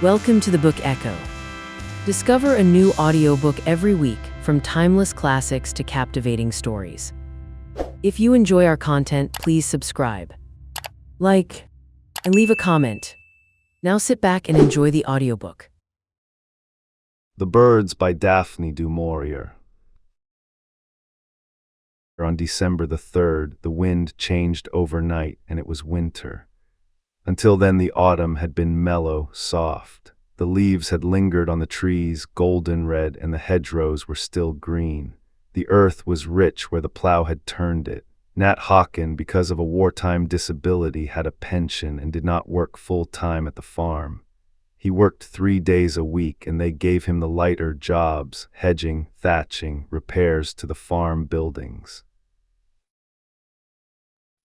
Welcome to the Book Echo. Discover a new audiobook every week, from timeless classics to captivating stories. If you enjoy our content, please subscribe, like, and leave a comment. Now sit back and enjoy the audiobook. The Birds by Daphne du Maurier. On December the 3rd, the wind changed overnight and it was winter. Until then, the autumn had been mellow, soft. The leaves had lingered on the trees, golden red, and the hedgerows were still green. The earth was rich where the plow had turned it. Nat Hocken, because of a wartime disability, had a pension and did not work full-time at the farm. He worked 3 days a week, and they gave him the lighter jobs: hedging, thatching, repairs to the farm buildings.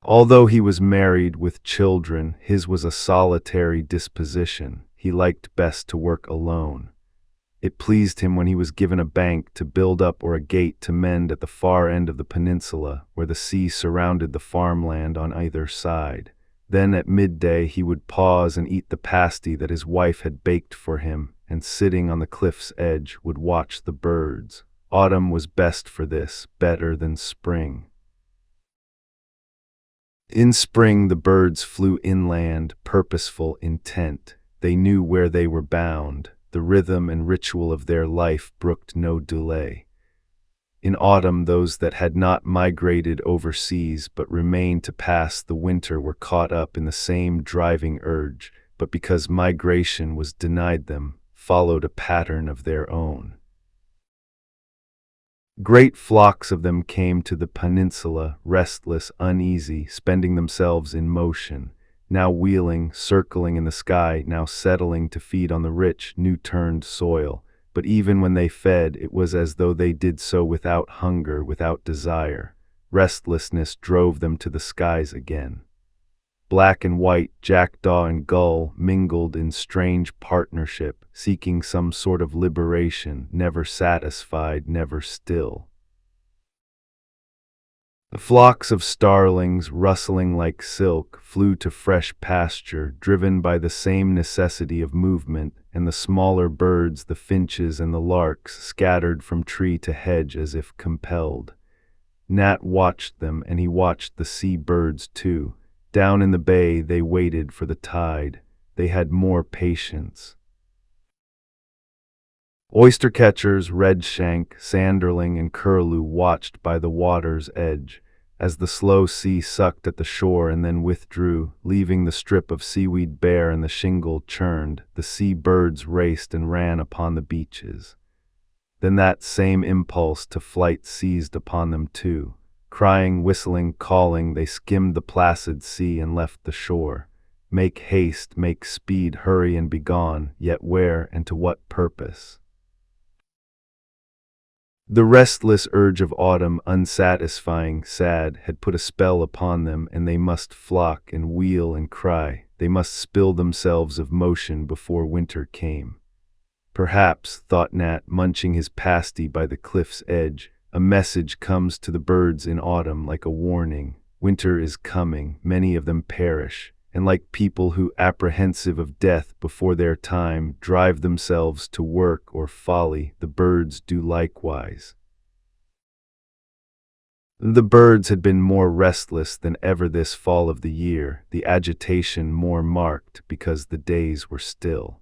Although he was married with children, his was a solitary disposition. He liked best to work alone. It pleased him when he was given a bank to build up or a gate to mend at the far end of the peninsula, where the sea surrounded the farmland on either side. Then at midday he would pause and eat the pasty that his wife had baked for him, and sitting on the cliff's edge would watch the birds. Autumn was best for this, better than spring. In spring the birds flew inland, purposeful, intent. They knew where they were bound. The rhythm and ritual of their life brooked no delay. In autumn, those that had not migrated overseas but remained to pass the winter were caught up in the same driving urge, but because migration was denied them, followed a pattern of their own. Great flocks of them came to the peninsula, restless, uneasy, spending themselves in motion, now wheeling, circling in the sky, now settling to feed on the rich, new-turned soil. But even when they fed, it was as though they did so without hunger, without desire. Restlessness drove them to the skies again. Black and white, jackdaw and gull, mingled in strange partnership, seeking some sort of liberation, never satisfied, never still. The flocks of starlings, rustling like silk, flew to fresh pasture, driven by the same necessity of movement, and the smaller birds, the finches and the larks, scattered from tree to hedge as if compelled. Nat watched them, and he watched the sea birds too. Down in the bay they waited for the tide. They had more patience. Oystercatchers, redshank, sanderling, and curlew watched by the water's edge, as the slow sea sucked at the shore and then withdrew, leaving the strip of seaweed bare and the shingle churned. The sea birds raced and ran upon the beaches. Then that same impulse to flight seized upon them too. Crying, whistling, calling, they skimmed the placid sea and left the shore. Make haste, make speed, hurry and be gone, yet where and to what purpose? The restless urge of autumn, unsatisfying, sad, had put a spell upon them, and they must flock and wheel and cry. They must spill themselves of motion before winter came. Perhaps, thought Nat, munching his pasty by the cliff's edge, a message comes to the birds in autumn like a warning. Winter is coming, many of them perish, and like people who, apprehensive of death before their time, drive themselves to work or folly, the birds do likewise. The birds had been more restless than ever this fall of the year, the agitation more marked because the days were still.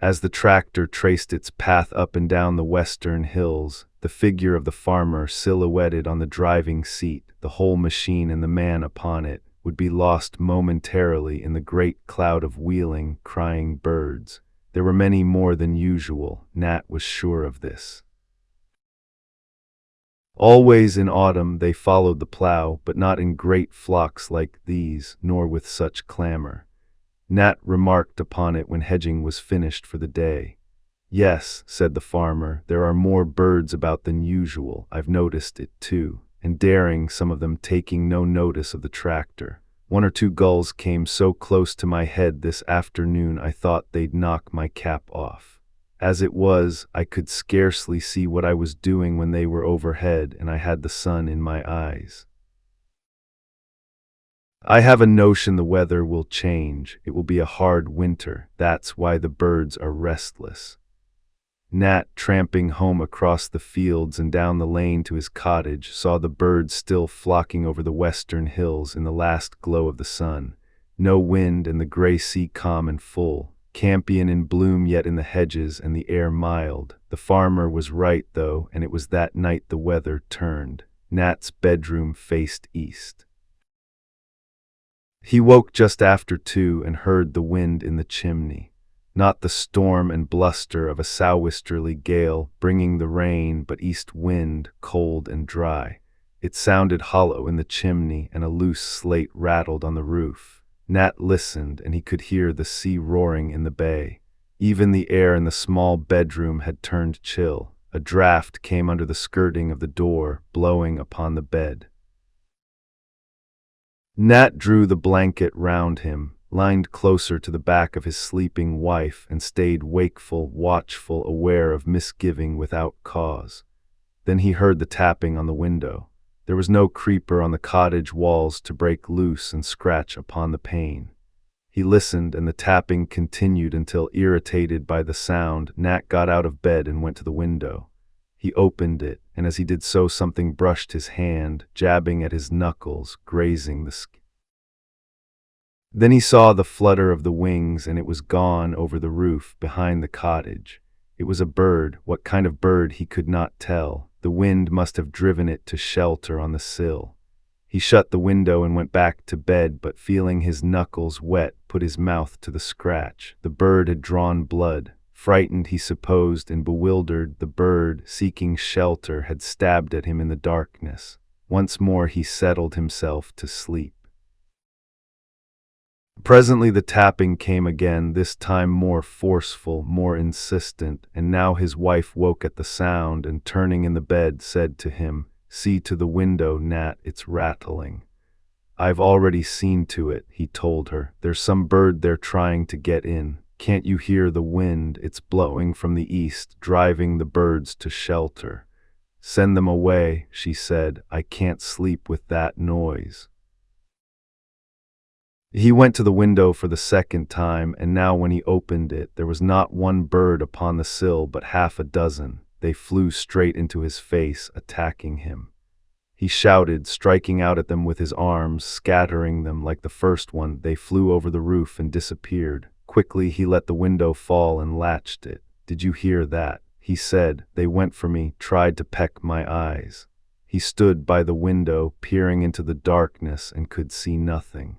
As the tractor traced its path up and down the western hills, the figure of the farmer silhouetted on the driving seat, the whole machine and the man upon it, would be lost momentarily in the great cloud of wheeling, crying birds. There were many more than usual. Nat was sure of this. Always in autumn they followed the plow, but not in great flocks like these, nor with such clamor. Nat remarked upon it when hedging was finished for the day. "Yes," said the farmer, "there are more birds about than usual. I've noticed it too." And daring, some of them taking no notice of the tractor. "1 or 2 gulls came so close to my head this afternoon I thought they'd knock my cap off. As it was, I could scarcely see what I was doing when they were overhead, and I had the sun in my eyes." I have a notion the weather will change. It will be a hard winter. That's why the birds are restless. Nat, tramping home across the fields and down the lane to his cottage, saw the birds still flocking over the western hills in the last glow of the sun. No wind and the gray sea calm and full. Campion in bloom yet in the hedges and the air mild. The farmer was right, though, and it was that night the weather turned. Nat's bedroom faced east. He woke just after 2 and heard the wind in the chimney. Not the storm and bluster of a sou'westerly gale bringing the rain, but east wind, cold and dry. It sounded hollow in the chimney, and a loose slate rattled on the roof. Nat listened, and he could hear the sea roaring in the bay. Even the air in the small bedroom had turned chill. A draught came under the skirting of the door, blowing upon the bed. Nat drew the blanket round him, lined closer to the back of his sleeping wife, and stayed wakeful, watchful, aware of misgiving without cause. Then he heard the tapping on the window. There was no creeper on the cottage walls to break loose and scratch upon the pane. He listened, and the tapping continued until, irritated by the sound, Nat got out of bed and went to the window. He opened it, and as he did so something brushed his hand, jabbing at his knuckles, grazing the skin. Then he saw the flutter of the wings, and it was gone over the roof behind the cottage. It was a bird. What kind of bird he could not tell. The wind must have driven it to shelter on the sill. He shut the window and went back to bed, but feeling his knuckles wet, put his mouth to the scratch. The bird had drawn blood. Frightened, he supposed, and bewildered, the bird, seeking shelter, had stabbed at him in the darkness. Once more he settled himself to sleep. Presently the tapping came again, this time more forceful, more insistent, and now his wife woke at the sound and, turning in the bed, said to him, "See to the window, Nat, it's rattling." "I've already seen to it," he told her. "There's some bird there trying to get in. Can't you hear the wind? It's blowing from the east, driving the birds to shelter." "Send them away," she said. "I can't sleep with that noise." He went to the window for the second time, and now when he opened it, there was not one bird upon the sill, but half a dozen. They flew straight into his face, attacking him. He shouted, striking out at them with his arms, scattering them like the first one. They flew over the roof and disappeared. Quickly he let the window fall and latched it. "Did you hear that?" he said. "They went for me, tried to peck my eyes." He stood by the window, peering into the darkness, and could see nothing.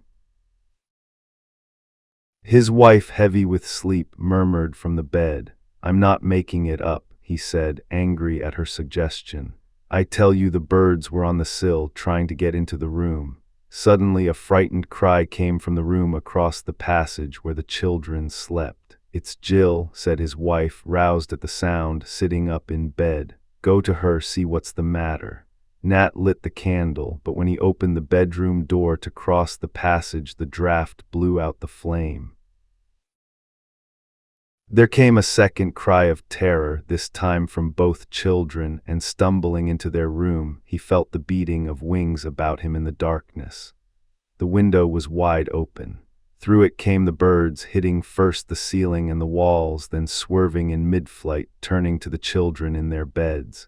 His wife, heavy with sleep, murmured from the bed. "I'm not making it up," he said, angry at her suggestion. "I tell you the birds were on the sill, trying to get into the room." Suddenly a frightened cry came from the room across the passage where the children slept. "It's Jill," said his wife, roused at the sound, sitting up in bed. "Go to her, see what's the matter." Nat lit the candle, but when he opened the bedroom door to cross the passage, the draught blew out the flame. There came a second cry of terror, this time from both children, and stumbling into their room, he felt the beating of wings about him in the darkness. The window was wide open. Through it came the birds, hitting first the ceiling and the walls, then swerving in mid-flight, turning to the children in their beds.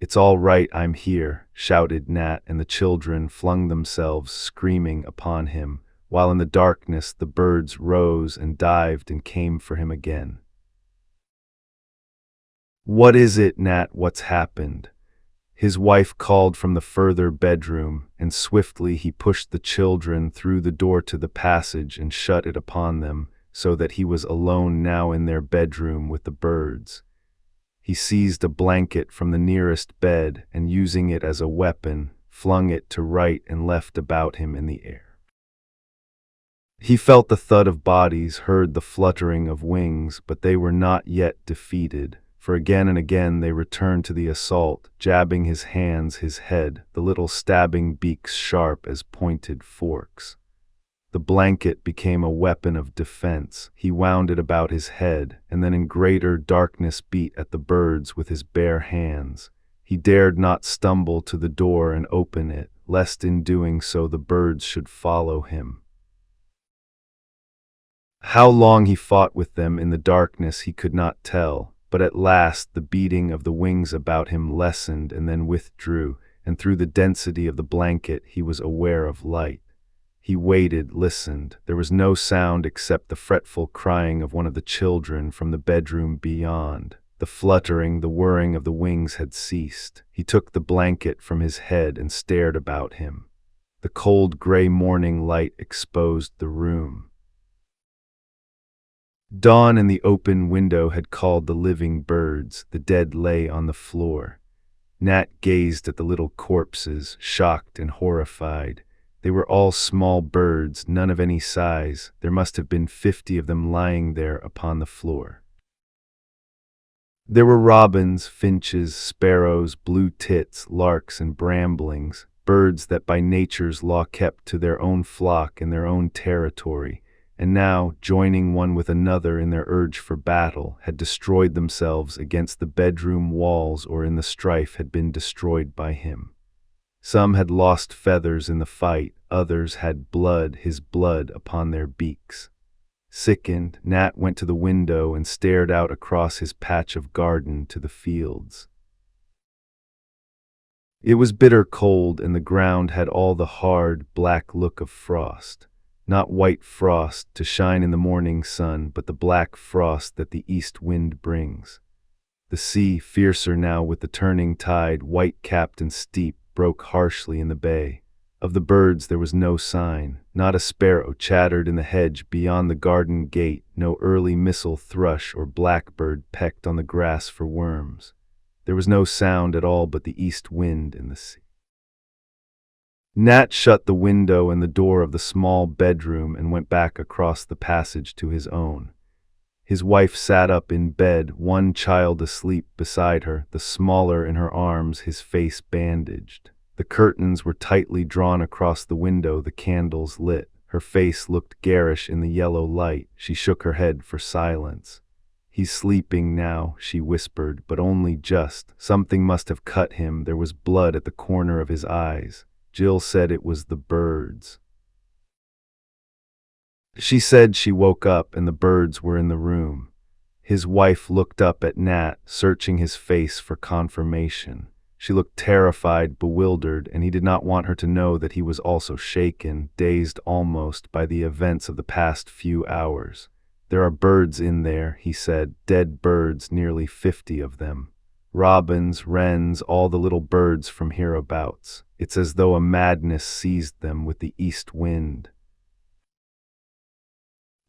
"It's all right, I'm here," shouted Nat, and the children flung themselves screaming upon him, while in the darkness the birds rose and dived and came for him again. "What is it, Nat? What's happened?" His wife called from the further bedroom, and swiftly he pushed the children through the door to the passage and shut it upon them, so that he was alone now in their bedroom with the birds. He seized a blanket from the nearest bed and, using it as a weapon, flung it to right and left about him in the air. He felt the thud of bodies, heard the fluttering of wings, but they were not yet defeated, for again and again they returned to the assault, jabbing his hands, his head, the little stabbing beaks sharp as pointed forks. The blanket became a weapon of defense. He wound it about his head, and then in greater darkness beat at the birds with his bare hands. He dared not stumble to the door and open it, lest in doing so the birds should follow him. How long he fought with them in the darkness he could not tell, but at last the beating of the wings about him lessened and then withdrew, and through the density of the blanket he was aware of light. He waited, listened. There was no sound except the fretful crying of one of the children from the bedroom beyond. The fluttering, the whirring of the wings had ceased. He took the blanket from his head and stared about him. The cold gray morning light exposed the room. Dawn in the open window had called the living birds. The dead lay on the floor. Nat gazed at the little corpses, shocked and horrified. They were all small birds, none of any size. There must have been 50 of them lying there upon the floor. There were robins, finches, sparrows, blue tits, larks, and bramblings, birds that by nature's law kept to their own flock and their own territory, and now, joining one with another in their urge for battle, had destroyed themselves against the bedroom walls or in the strife had been destroyed by him. Some had lost feathers in the fight, others had blood, his blood, upon their beaks. Sickened, Nat went to the window and stared out across his patch of garden to the fields. It was bitter cold, and the ground had all the hard, black look of frost. Not white frost to shine in the morning sun, but the black frost that the east wind brings. The sea, fiercer now with the turning tide, white-capped and steep, broke harshly in the bay. Of the birds there was no sign. Not a sparrow chattered in the hedge beyond the garden gate, no early missel thrush or blackbird pecked on the grass for worms. There was no sound at all but the east wind in the sea. Nat shut the window and the door of the small bedroom and went back across the passage to his own. His wife sat up in bed, one child asleep beside her, the smaller in her arms, his face bandaged. The curtains were tightly drawn across the window, the candles lit. Her face looked garish in the yellow light. She shook her head for silence. "He's sleeping now," she whispered, but only just. Something must have cut him. There was blood at the corner of his eyes. Jill said it was the birds. She said she woke up and the birds were in the room. His wife looked up at Nat, searching his face for confirmation. She looked terrified, bewildered, and he did not want her to know that he was also shaken, dazed almost by the events of the past few hours. "There are birds in there," he said, "dead birds, nearly 50 of them. Robins, wrens, all the little birds from hereabouts. It's as though a madness seized them with the east wind."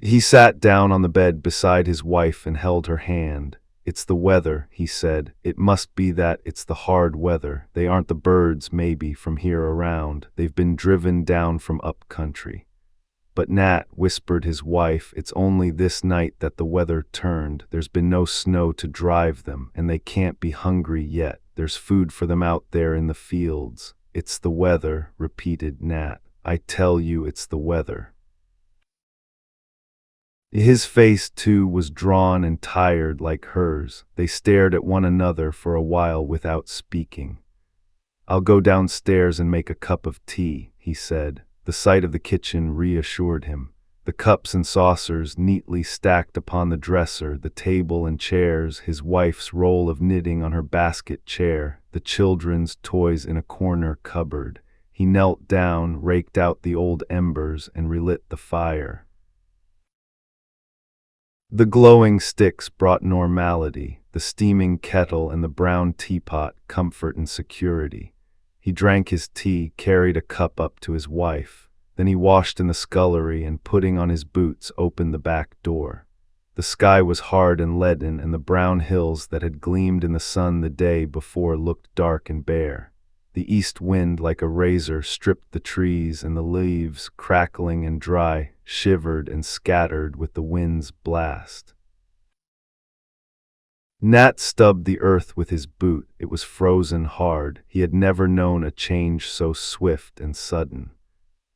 He sat down on the bed beside his wife and held her hand. "It's the weather," he said. "It must be that. It's the hard weather. They aren't the birds, maybe, from here around. They've been driven down from up country." "But Nat," whispered his wife, "it's only this night that the weather turned. There's been no snow to drive them, and they can't be hungry yet. There's food for them out there in the fields." "It's the weather," repeated Nat. "I tell you it's the weather." His face, too, was drawn and tired like hers. They stared at one another for a while without speaking. "I'll go downstairs and make a cup of tea," he said. The sight of the kitchen reassured him. The cups and saucers neatly stacked upon the dresser, the table and chairs, his wife's roll of knitting on her basket chair, the children's toys in a corner cupboard. He knelt down, raked out the old embers, and relit the fire. The glowing sticks brought normality, the steaming kettle and the brown teapot comfort and security. He drank his tea, carried a cup up to his wife. Then he washed in the scullery and, putting on his boots, opened the back door. The sky was hard and leaden, and the brown hills that had gleamed in the sun the day before looked dark and bare. The east wind, like a razor, stripped the trees, and the leaves, crackling and dry, shivered and scattered with the wind's blast. Nat stubbed the earth with his boot. It was frozen hard. He had never known a change so swift and sudden.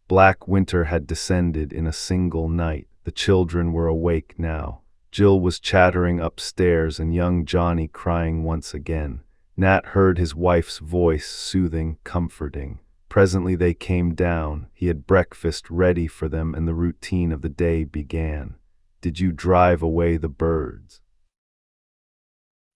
Black winter had descended in a single night. The children were awake now. Jill was chattering upstairs and young Johnny crying once again. Nat heard his wife's voice, soothing, comforting. Presently they came down. He had breakfast ready for them, and the routine of the day began. "Did you drive away the birds?"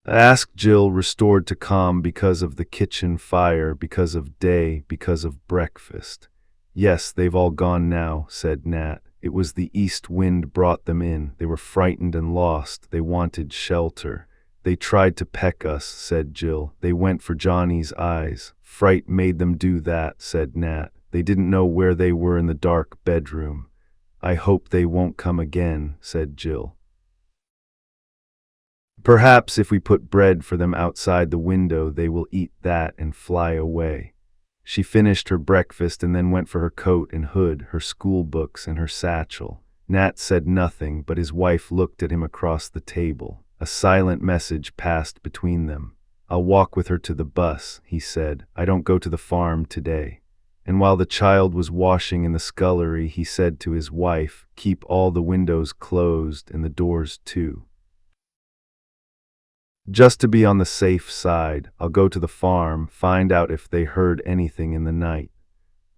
asked Jill, restored to calm because of the kitchen fire, because of day, because of breakfast. "Yes, they've all gone now," said Nat. "It was the east wind brought them in. They were frightened and lost. They wanted shelter." "They tried to peck us," said Jill. "They went for Johnny's eyes." "Fright made them do that," said Nat. "They didn't know where they were in the dark bedroom." "I hope they won't come again," said Jill. "Perhaps if we put bread for them outside the window, they will eat that and fly away." She finished her breakfast and then went for her coat and hood, her school books and her satchel. Nat said nothing, but his wife looked at him across the table. A silent message passed between them. "I'll walk with her to the bus," he said. "I don't go to the farm today." And while the child was washing in the scullery, he said to his wife, "Keep all the windows closed and the doors too. Just to be on the safe side, I'll go to the farm, find out if they heard anything in the night."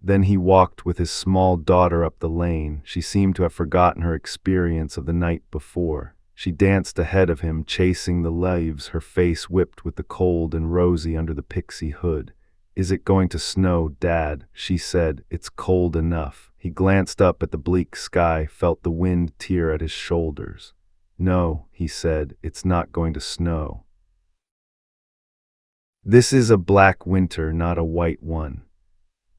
Then he walked with his small daughter up the lane. She seemed to have forgotten her experience of the night before. She danced ahead of him, chasing the leaves, her face whipped with the cold and rosy under the pixie hood. "Is it going to snow, Dad?" she said. "It's cold enough." He glanced up at the bleak sky, felt the wind tear at his shoulders. "No," he said, "it's not going to snow. This is a black winter, not a white one."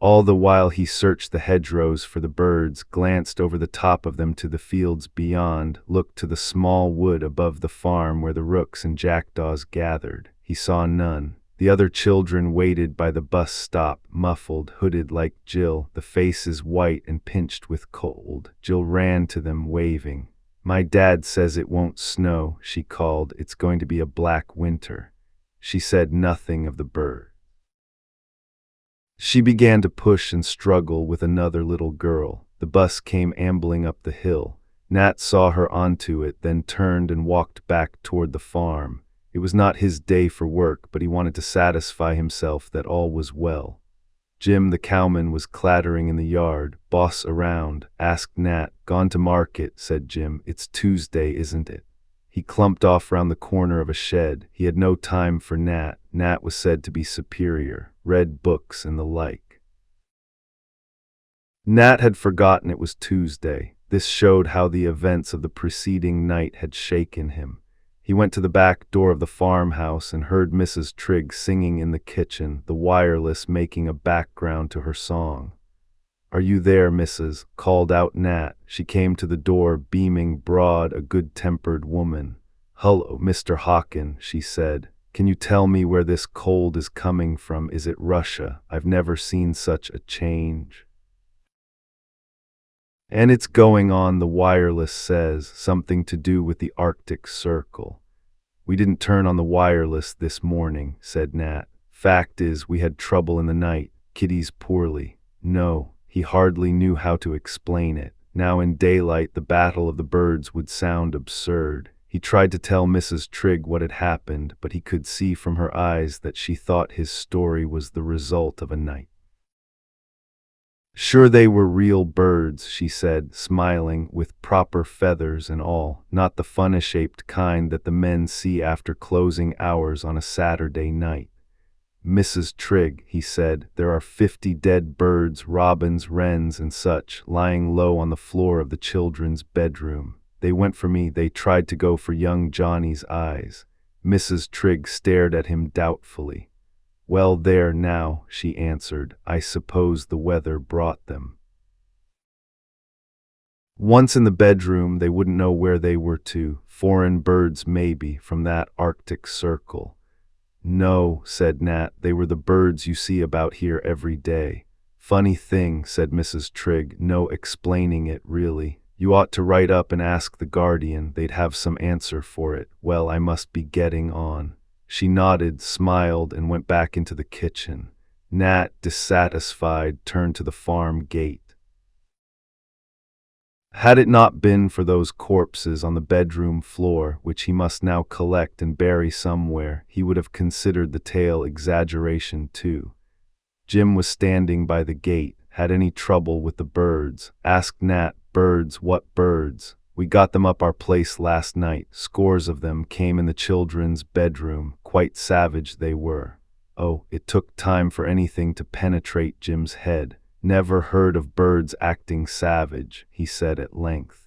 All the while he searched the hedgerows for the birds, glanced over the top of them to the fields beyond, looked to the small wood above the farm where the rooks and jackdaws gathered. He saw none. The other children waited by the bus stop, muffled, hooded like Jill, the faces white and pinched with cold. Jill ran to them, waving. "My dad says it won't snow," she called. "It's going to be a black winter." She said nothing of the bird. She began to push and struggle with another little girl. The bus came ambling up the hill. Nat saw her onto it, then turned and walked back toward the farm. It was not his day for work, but he wanted to satisfy himself that all was well. Jim the cowman was clattering in the yard. "Boss around?" asked Nat. "Gone to market," said Jim. "It's Tuesday, isn't it?" He clumped off round the corner of a shed. He had no time for Nat. Nat was said to be superior, read books and the like. Nat had forgotten it was Tuesday. This showed how the events of the preceding night had shaken him. He went to the back door of the farmhouse and heard Mrs. Trigg singing in the kitchen, the wireless making a background to her song. "Are you there, Mrs.?" called out Nat. She came to the door, beaming, broad, a good-tempered woman. "Hello, Mr. Hocken," she said. "Can you tell me where this cold is coming from? Is it Russia? I've never seen such a change." "And it's going on, the wireless says, something to do with the Arctic Circle." "We didn't turn on the wireless this morning," said Nat. "Fact is, we had trouble in the night. Kitty's poorly." "No." He hardly knew how to explain it. Now in daylight the battle of the birds would sound absurd. He tried to tell Mrs. Trigg what had happened, but he could see from her eyes that she thought his story was the result of a night. "Sure they were real birds," she said, smiling, "with proper feathers and all, not the funny-shaped kind that the men see after closing hours on a Saturday night." "Mrs. Trigg," he said, "there are 50 dead birds, robins, wrens, and such, lying low on the floor of the children's bedroom. They went for me. They tried to go for young Johnny's eyes." Mrs. Trigg stared at him doubtfully. "Well, there now," she answered. "I suppose the weather brought them. Once in the bedroom, they wouldn't know where they were to. Foreign birds, maybe, from that Arctic Circle." "No," said Nat, "they were the birds you see about here every day." "Funny thing," said Mrs. Trigg, "no explaining it, really. You ought to write up and ask the Guardian. They'd have some answer for it. Well, I must be getting on." She nodded, smiled, and went back into the kitchen. Nat, dissatisfied, turned to the farm gate. Had it not been for those corpses on the bedroom floor, which he must now collect and bury somewhere, he would have considered the tale exaggeration too. Jim was standing by the gate. Had any trouble with the birds? Asked Nat. Birds? What birds? We got them up our place last night. Scores of them came in the children's bedroom. Quite savage they were. Oh, it took time for anything to penetrate Jim's head. Never heard of birds acting savage, he said at length.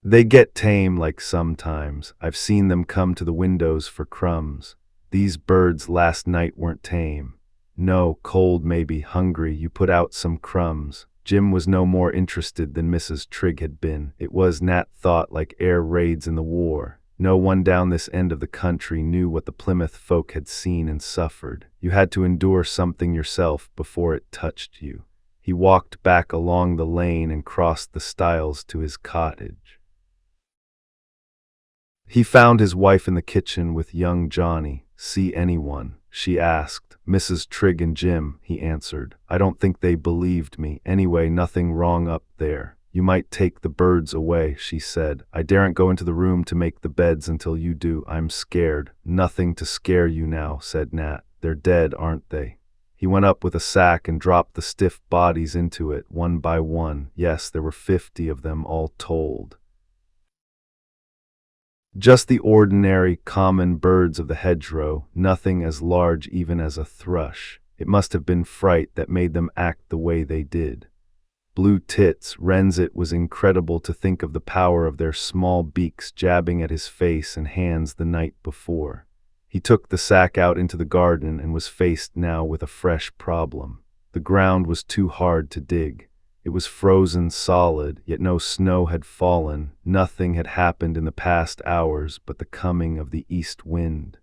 They get tame like sometimes. I've seen them come to the windows for crumbs. These birds last night weren't tame. No, cold maybe, hungry, you put out some crumbs. Jim was no more interested than Mrs. Trigg had been. It was, Nat thought, like air raids in the war. No one down this end of the country knew what the Plymouth folk had seen and suffered. You had to endure something yourself before it touched you. He walked back along the lane and crossed the stiles to his cottage. He found his wife in the kitchen with young Johnny. See anyone? She asked. Mrs. Trigg and Jim, he answered. I don't think they believed me. Anyway, nothing wrong up there. You might take the birds away, she said. I daren't go into the room to make the beds until you do. I'm scared. Nothing to scare you now, said Nat. They're dead, aren't they? He went up with a sack and dropped the stiff bodies into it, one by one. Yes, there were 50 of them all told. Just the ordinary, common birds of the hedgerow, nothing as large even as a thrush. It must have been fright that made them act the way they did. Blue tits, wrens. It was incredible to think of the power of their small beaks jabbing at his face and hands the night before. He took the sack out into the garden and was faced now with a fresh problem. The ground was too hard to dig. It was frozen solid, yet no snow had fallen. Nothing had happened in the past hours but the coming of the east wind.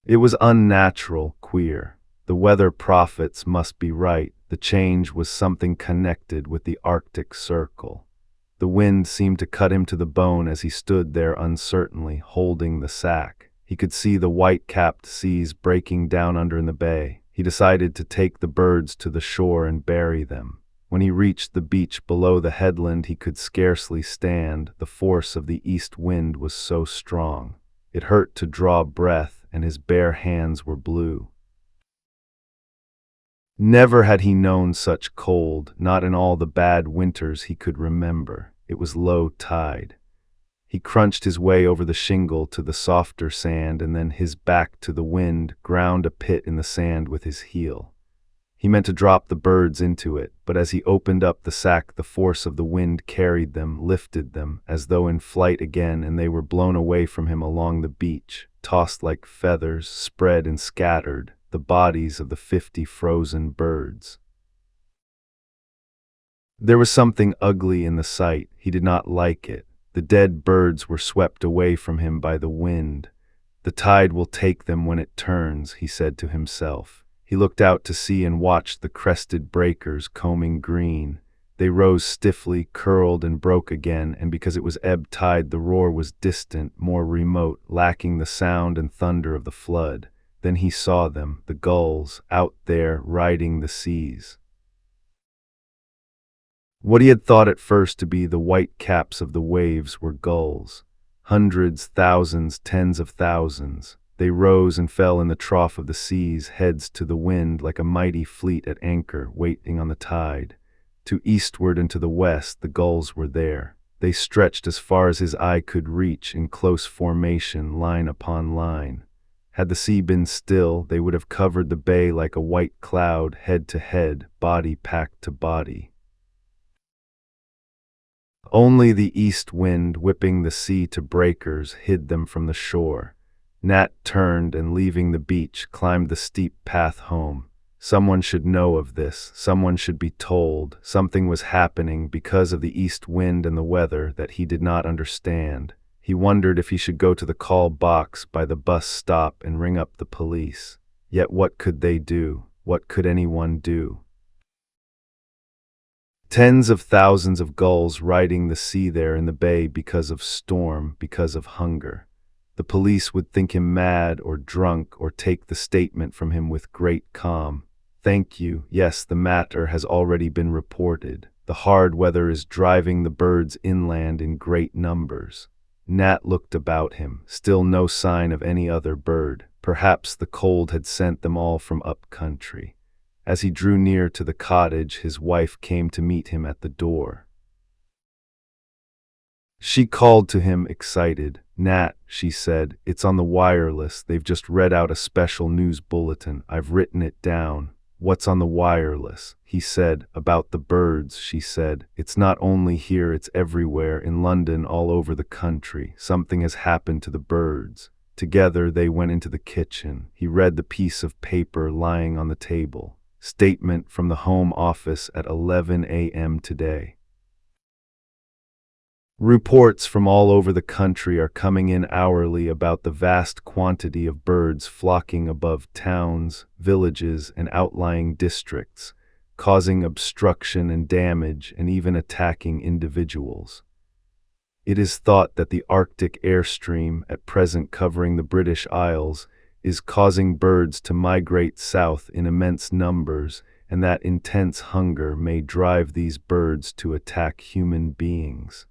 It was unnatural, queer. The weather prophets must be right. The change was something connected with the Arctic Circle. The wind seemed to cut him to the bone as he stood there uncertainly, holding the sack. He could see the white-capped seas breaking down under in the bay. He decided to take the birds to the shore and bury them. When he reached the beach below the headland, he could scarcely stand. The force of the east wind was so strong. It hurt to draw breath, and his bare hands were blue. Never had he known such cold, not in all the bad winters he could remember. It was low tide. He crunched his way over the shingle to the softer sand, and then, his back to the wind, ground a pit in the sand with his heel. He meant to drop the birds into it, but as he opened up the sack, the force of the wind carried them, lifted them, as though in flight again, and they were blown away from him along the beach, tossed like feathers, spread and scattered, the bodies of the 50 frozen birds. There was something ugly in the sight. He did not like it. The dead birds were swept away from him by the wind. The tide will take them when it turns, he said to himself. He looked out to sea and watched the crested breakers combing green. They rose stiffly, curled and broke again, and because it was ebb tide, the roar was distant, more remote, lacking the sound and thunder of the flood. Then he saw them, the gulls, out there, riding the seas. What he had thought at first to be the white caps of the waves were gulls. Hundreds, thousands, tens of thousands. They rose and fell in the trough of the seas, heads to the wind, like a mighty fleet at anchor, waiting on the tide. To eastward and to the west, the gulls were there. They stretched as far as his eye could reach, in close formation, line upon line. Had the sea been still, they would have covered the bay like a white cloud, head to head, body packed to body. Only the east wind, whipping the sea to breakers, hid them from the shore. Nat turned and, leaving the beach, climbed the steep path home. Someone should know of this. Someone should be told. Something was happening because of the east wind and the weather that he did not understand. He wondered if he should go to the call box by the bus stop and ring up the police. Yet what could they do? What could anyone do? Tens of thousands of gulls riding the sea there in the bay because of storm, because of hunger. The police would think him mad or drunk or take the statement from him with great calm. Thank you. Yes, the matter has already been reported. The hard weather is driving the birds inland in great numbers. Nat looked about him, still no sign of any other bird. Perhaps the cold had sent them all from up country. As he drew near to the cottage, his wife came to meet him at the door. She called to him, excited. "Nat," she said, "it's on the wireless. They've just read out a special news bulletin. I've written it down." "What's on the wireless?" he said. "About the birds," she said. "It's not only here, it's everywhere, in London, all over the country. Something has happened to the birds." Together they went into the kitchen. He read the piece of paper lying on the table. Statement from the Home Office at 11 a.m. today. Reports from all over the country are coming in hourly about the vast quantity of birds flocking above towns, villages, and outlying districts, causing obstruction and damage and even attacking individuals. It is thought that the Arctic airstream, at present covering the British Isles, is causing birds to migrate south in immense numbers, and that intense hunger may drive these birds to attack human beings.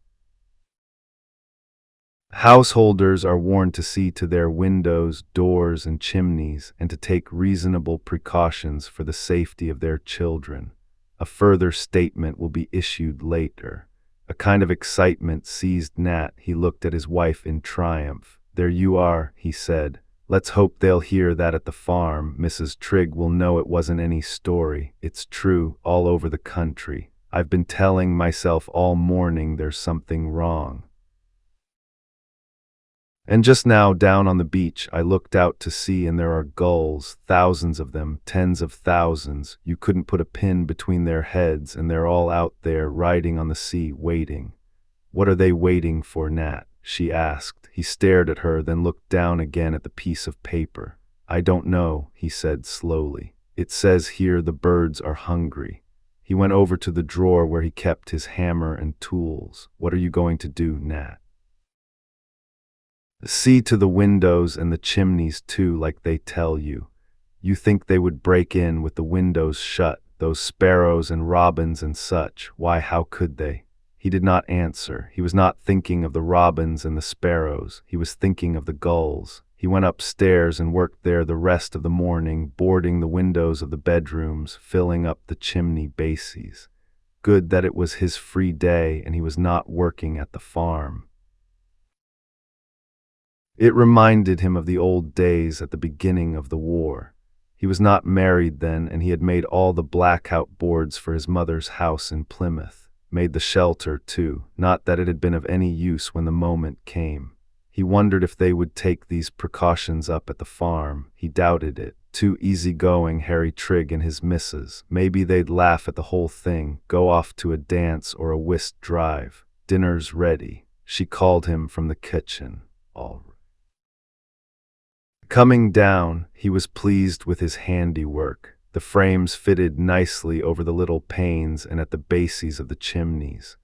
Householders are warned to see to their windows, doors, and chimneys, and to take reasonable precautions for the safety of their children. A further statement will be issued later. A kind of excitement seized Nat. He looked at his wife in triumph. "There you are," he said. "Let's hope they'll hear that at the farm. Mrs. Trigg will know it wasn't any story. It's true, all over the country. I've been telling myself all morning there's something wrong. And just now, down on the beach, I looked out to sea and there are gulls, thousands of them, tens of thousands. You couldn't put a pin between their heads, and they're all out there riding on the sea, waiting." "What are they waiting for, Nat?" she asked. He stared at her, then looked down again at the piece of paper. "I don't know," he said slowly. "It says here the birds are hungry." He went over to the drawer where he kept his hammer and tools. "What are you going to do, Nat?" "See to the windows and the chimneys too, like they tell you. You think they would break in with the windows shut, those sparrows and robins and such? Why, how could they?" He did not answer. He was not thinking of the robins and the sparrows. He was thinking of the gulls. He went upstairs and worked there the rest of the morning, boarding the windows of the bedrooms, filling up the chimney bases. Good that it was his free day and he was not working at the farm. It reminded him of the old days at the beginning of the war. He was not married then, and he had made all the blackout boards for his mother's house in Plymouth. Made the shelter, too. Not that it had been of any use when the moment came. He wondered if they would take these precautions up at the farm. He doubted it. Too easygoing, Harry Trigg and his missus. Maybe they'd laugh at the whole thing, go off to a dance or a whist drive. "Dinner's ready," she called him from the kitchen. All right. Coming down, he was pleased with his handiwork. The frames fitted nicely over the little panes and at the bases of the chimneys.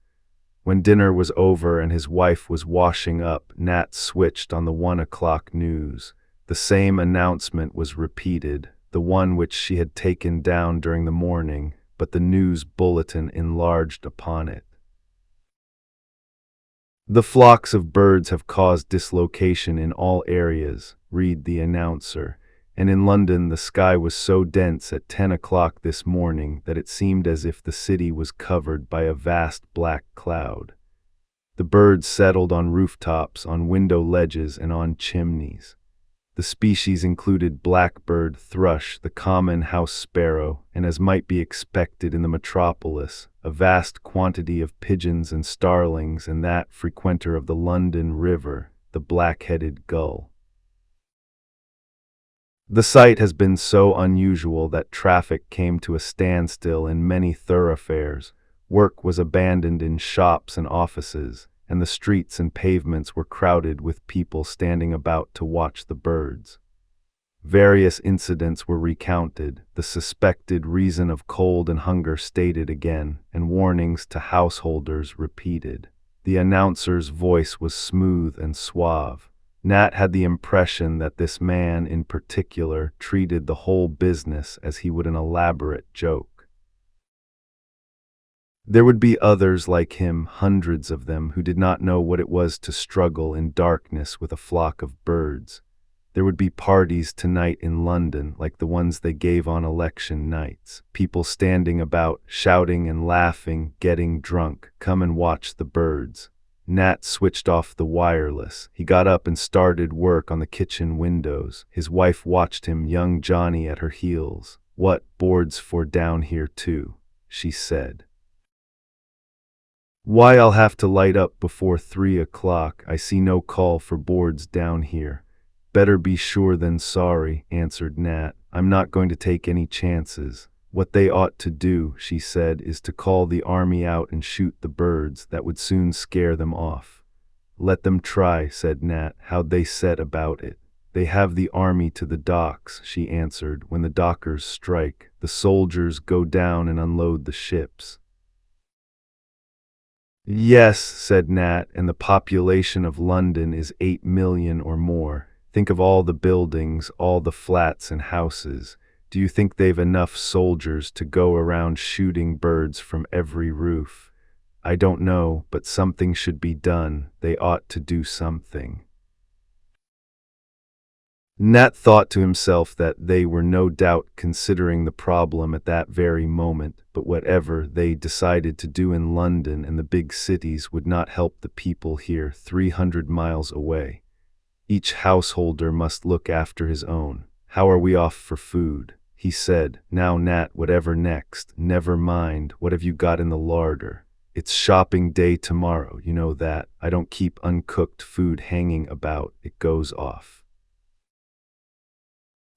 When dinner was over and his wife was washing up, Nat switched on the 1 o'clock news. The same announcement was repeated, the one which she had taken down during the morning, but the news bulletin enlarged upon it. "The flocks of birds have caused dislocation in all areas," read the announcer, and in London the sky was so dense at 10 o'clock this morning that it seemed as if the city was covered by a vast black cloud. The birds settled on rooftops, on window ledges, and on chimneys. The species included blackbird, thrush, the common house sparrow, and, as might be expected in the metropolis, a vast quantity of pigeons and starlings, and that frequenter of the London River, the black-headed gull. The sight has been so unusual that traffic came to a standstill in many thoroughfares. Work was abandoned in shops and offices, and the streets and pavements were crowded with people standing about to watch the birds. Various incidents were recounted, the suspected reason of cold and hunger stated again, and warnings to householders repeated. The announcer's voice was smooth and suave. Nat had the impression that this man in particular treated the whole business as he would an elaborate joke. There would be others like him, hundreds of them, who did not know what it was to struggle in darkness with a flock of birds. There would be parties tonight in London like the ones they gave on election nights. People standing about, shouting and laughing, getting drunk. Come and watch the birds. Nat switched off the wireless. He got up and started work on the kitchen windows. His wife watched him, young Johnny at her heels. "What, boards for down here too?" she said. "Why, I'll have to light up before 3 o'clock. I see no call for boards down here." "Better be sure than sorry," answered Nat. "I'm not going to take any chances." "What they ought to do," she said, "is to call the army out and shoot the birds. That would soon scare them off." "Let them try," said Nat. "How'd they set about it?" "They have the army to the docks," she answered. "When the dockers strike, the soldiers go down and unload the ships." "Yes," said Nat, "and the population of London is 8 million or more. Think of all the buildings, all the flats and houses. Do you think they've enough soldiers to go around shooting birds from every roof?" "I don't know, but something should be done. They ought to do something." Nat thought to himself that they were no doubt considering the problem at that very moment, but whatever they decided to do in London and the big cities would not help the people here 300 miles away. Each householder must look after his own. "How are we off for food?" he said. "Now, Nat, whatever next? Never mind. What have you got in the larder?" "It's shopping day tomorrow, you know that. I don't keep uncooked food hanging about. It goes off.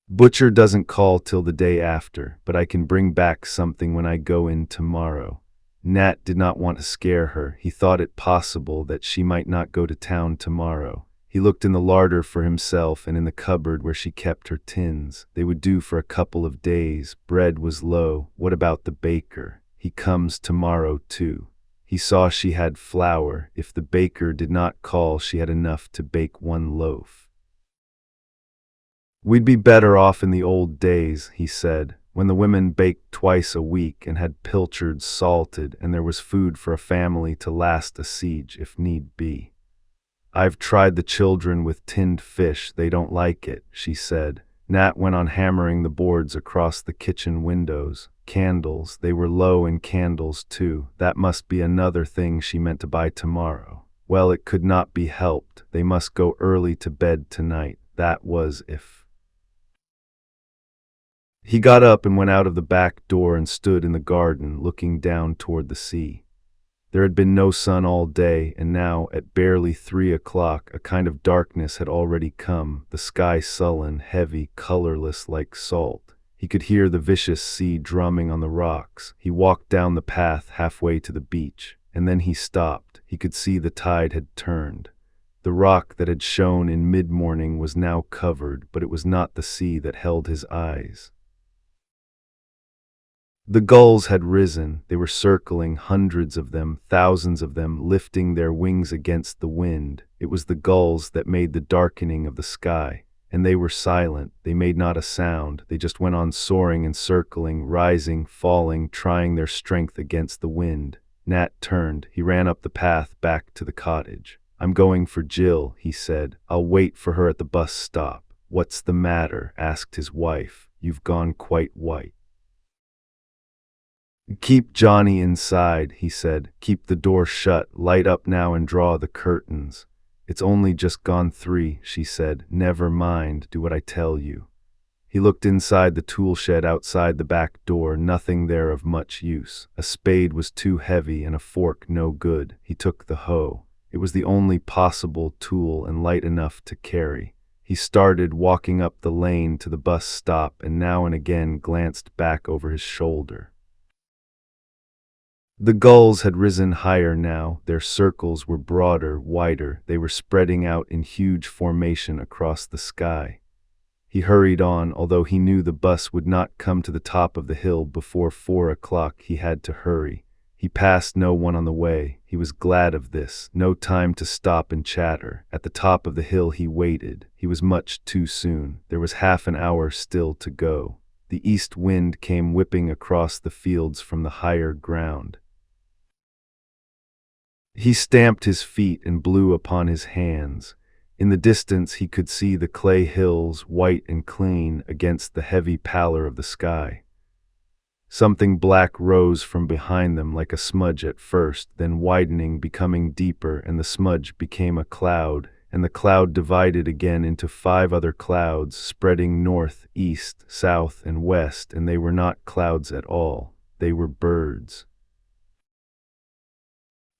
Butcher doesn't call till the day after, but I can bring back something when I go in tomorrow." Nat did not want to scare her. He thought it possible that she might not go to town tomorrow. He looked in the larder for himself and in the cupboard where she kept her tins. They would do for a couple of days. Bread was low. What about the baker? "He comes tomorrow too." He saw she had flour. If the baker did not call, she had enough to bake 1 loaf. "We'd be better off in the old days," he said, "when the women baked twice a week and had pilchards salted and there was food for a family to last a siege if need be." "I've tried the children with tinned fish. They don't like it," she said. Nat went on hammering the boards across the kitchen windows. Candles. They were low in candles too. That must be another thing she meant to buy tomorrow. Well, it could not be helped. They must go early to bed tonight. That was if. He got up and went out of the back door and stood in the garden, looking down toward the sea. There had been no sun all day, and now, at barely 3 o'clock, a kind of darkness had already come, the sky sullen, heavy, colorless like salt. He could hear the vicious sea drumming on the rocks. He walked down the path halfway to the beach, and then he stopped. He could see the tide had turned. The rock that had shone in mid-morning was now covered, but it was not the sea that held his eyes. The gulls had risen. They were circling, hundreds of them, thousands of them, lifting their wings against the wind. It was the gulls that made the darkening of the sky. And they were silent. They made not a sound. They just went on soaring and circling, rising, falling, trying their strength against the wind. Nat turned. He ran up the path back to the cottage. "I'm going for Jill," he said. "I'll wait for her at the bus stop." "What's the matter?" asked his wife. "You've gone quite white." "Keep Johnny inside," he said. "Keep the door shut. Light up now and draw the curtains." "It's only just gone 3, she said. "Never mind. Do what I tell you." He looked inside the tool shed outside the back door. Nothing there of much use. A spade was too heavy and a fork no good. He took the hoe. It was the only possible tool and light enough to carry. He started walking up the lane to the bus stop and now and again glanced back over his shoulder. The gulls had risen higher now. Their circles were broader, wider. They were spreading out in huge formation across the sky. He hurried on, although he knew the bus would not come to the top of the hill before 4 o'clock. He had to hurry. He passed no one on the way. He was glad of this. No time to stop and chatter. At the top of the hill he waited. He was much too soon. There was half an hour still to go. The east wind came whipping across the fields from the higher ground. He stamped his feet and blew upon his hands. In the distance he could see the clay hills, white and clean, against the heavy pallor of the sky. Something black rose from behind them like a smudge at first, then widening, becoming deeper, and the smudge became a cloud, and the cloud divided again into 5 other clouds, spreading north, east, south, and west, and they were not clouds at all. They were birds.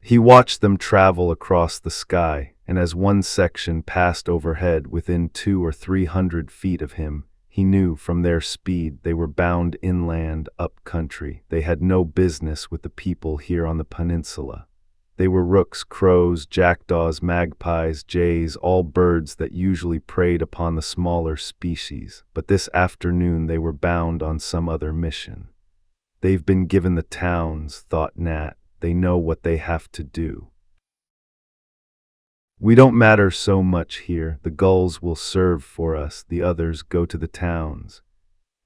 He watched them travel across the sky, and as one section passed overhead within 200 or 300 feet of him, he knew from their speed they were bound inland, up country. They had no business with the people here on the peninsula. They were rooks, crows, jackdaws, magpies, jays, all birds that usually preyed upon the smaller species, but this afternoon they were bound on some other mission. They've been given the towns, thought Nat. They know what they have to do. We don't matter so much here. The gulls will serve for us. The others go to the towns.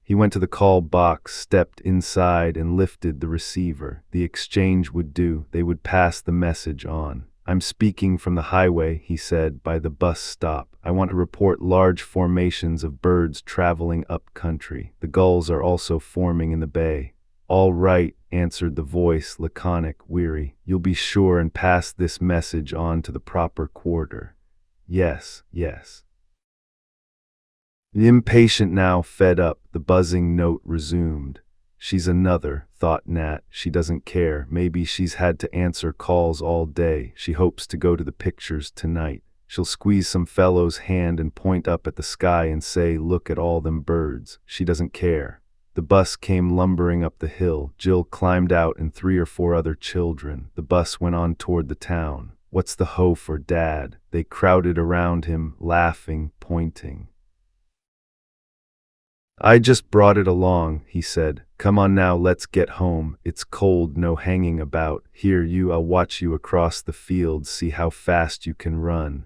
He went to the call box, stepped inside, and lifted the receiver. The exchange would do. They would pass the message on. I'm speaking from the highway, he said, by the bus stop. I want to report large formations of birds traveling up country. The gulls are also forming in the bay. All right, answered the voice, laconic, weary. You'll be sure and pass this message on to the proper quarter. Yes, yes. The impatient now fed up, the buzzing note resumed. She's another, thought Nat. She doesn't care. Maybe she's had to answer calls all day. She hopes to go to the pictures tonight. She'll squeeze some fellow's hand and point up at the sky and say, look at all them birds. She doesn't care. The bus came lumbering up the hill. Jill climbed out and 3 or 4 other children. The bus went on toward the town. What's the hoe for Dad? They crowded around him, laughing, pointing. I just brought it along, he said. Come on now, let's get home. It's cold, no hanging about. Here you, I'll watch you across the fields, see how fast you can run.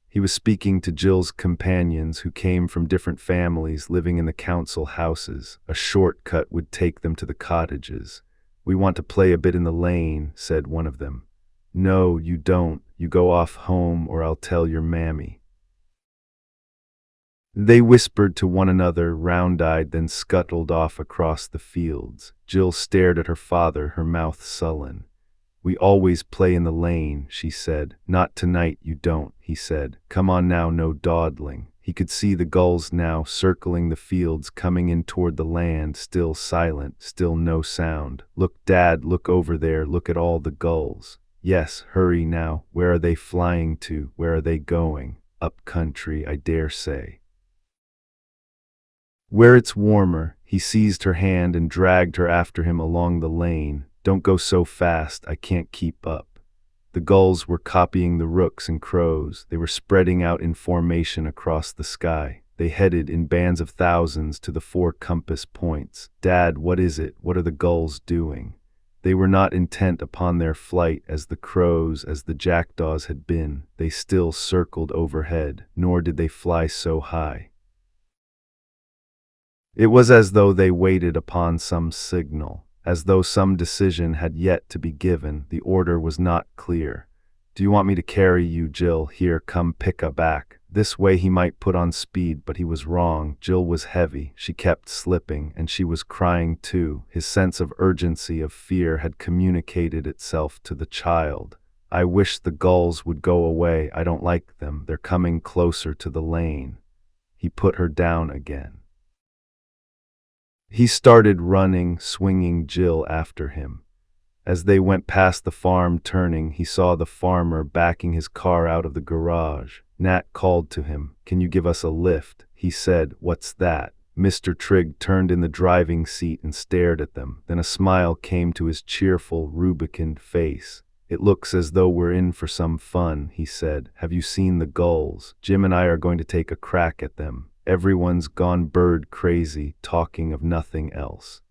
He was speaking to Jill's companions who came from different families living in the council houses. A shortcut would take them to the cottages. We want to play a bit in the lane, said one of them. No, you don't. You go off home or I'll tell your mammy. They whispered to one another, round-eyed, then scuttled off across the fields. Jill stared at her father, her mouth sullen. We always play in the lane, she said. Not tonight, you don't, he said. Come on now, no dawdling. He could see the gulls now circling the fields, coming in toward the land, still silent, still no sound. Look, Dad, look over there, look at all the gulls. Yes, hurry now. Where are they flying to? Where are they going? Up country, I dare say. Where it's warmer. He seized her hand and dragged her after him along the lane. Don't go so fast, I can't keep up. The gulls were copying the rooks and crows. They were spreading out in formation across the sky. They headed in bands of thousands to the 4 compass points. Dad, what is it? What are the gulls doing? They were not intent upon their flight as the crows, as the jackdaws had been. They still circled overhead, nor did they fly so high. It was as though they waited upon some signal, as though some decision had yet to be given. The order was not clear. Do you want me to carry you, Jill? Here, come pick up back. This way he might put on speed, but he was wrong. Jill was heavy. She kept slipping, and she was crying too. His sense of urgency, of fear, had communicated itself to the child. I wish the gulls would go away. I don't like them. They're coming closer to the lane. He put her down again. He started running, swinging Jill after him. As they went past the farm turning, he saw the farmer backing his car out of the garage. Nat called to him. Can you give us a lift? He said. What's that? Mr. Trigg turned in the driving seat and stared at them. Then a smile came to his cheerful, rubicund face. It looks as though we're in for some fun, he said. Have you seen the gulls? Jim and I are going to take a crack at them. Everyone's gone bird crazy, talking of nothing else.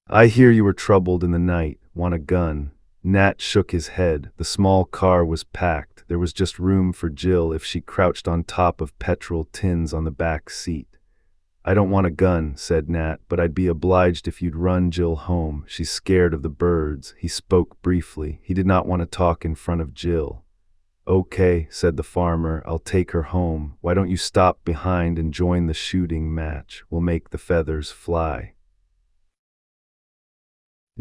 I hear you were troubled in the night. Want a gun? Nat shook his head. The small car was packed. There was just room for Jill if she crouched on top of petrol tins on the back seat. I don't want a gun, said Nat, but I'd be obliged if you'd run Jill home. She's scared of the birds. He spoke briefly. He did not want to talk in front of Jill. Okay, said the farmer, I'll take her home. Why don't you stop behind and join the shooting match? We'll make the feathers fly.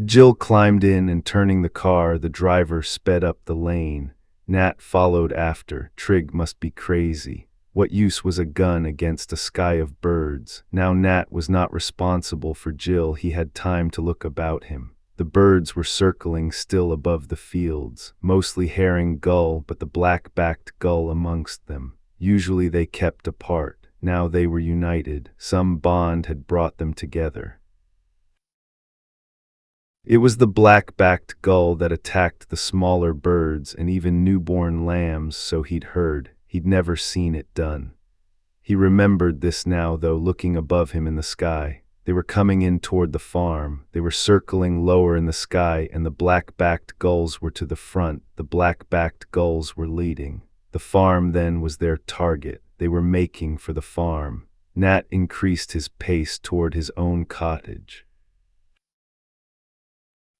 Jill climbed in and turning the car, the driver sped up the lane. Nat followed after. Trig must be crazy. What use was a gun against a sky of birds? Now Nat was not responsible for Jill. He had time to look about him. The birds were circling still above the fields, mostly herring gull, but the black-backed gull amongst them. Usually they kept apart. Now they were united. Some bond had brought them together. It was the black-backed gull that attacked the smaller birds and even newborn lambs, so he'd heard. He'd never seen it done. He remembered this now, though, looking above him in the sky. They were coming in toward the farm. They were circling lower in the sky, and the black-backed gulls were to the front. The black-backed gulls were leading. The farm, then, was their target. They were making for the farm. Nat increased his pace toward his own cottage.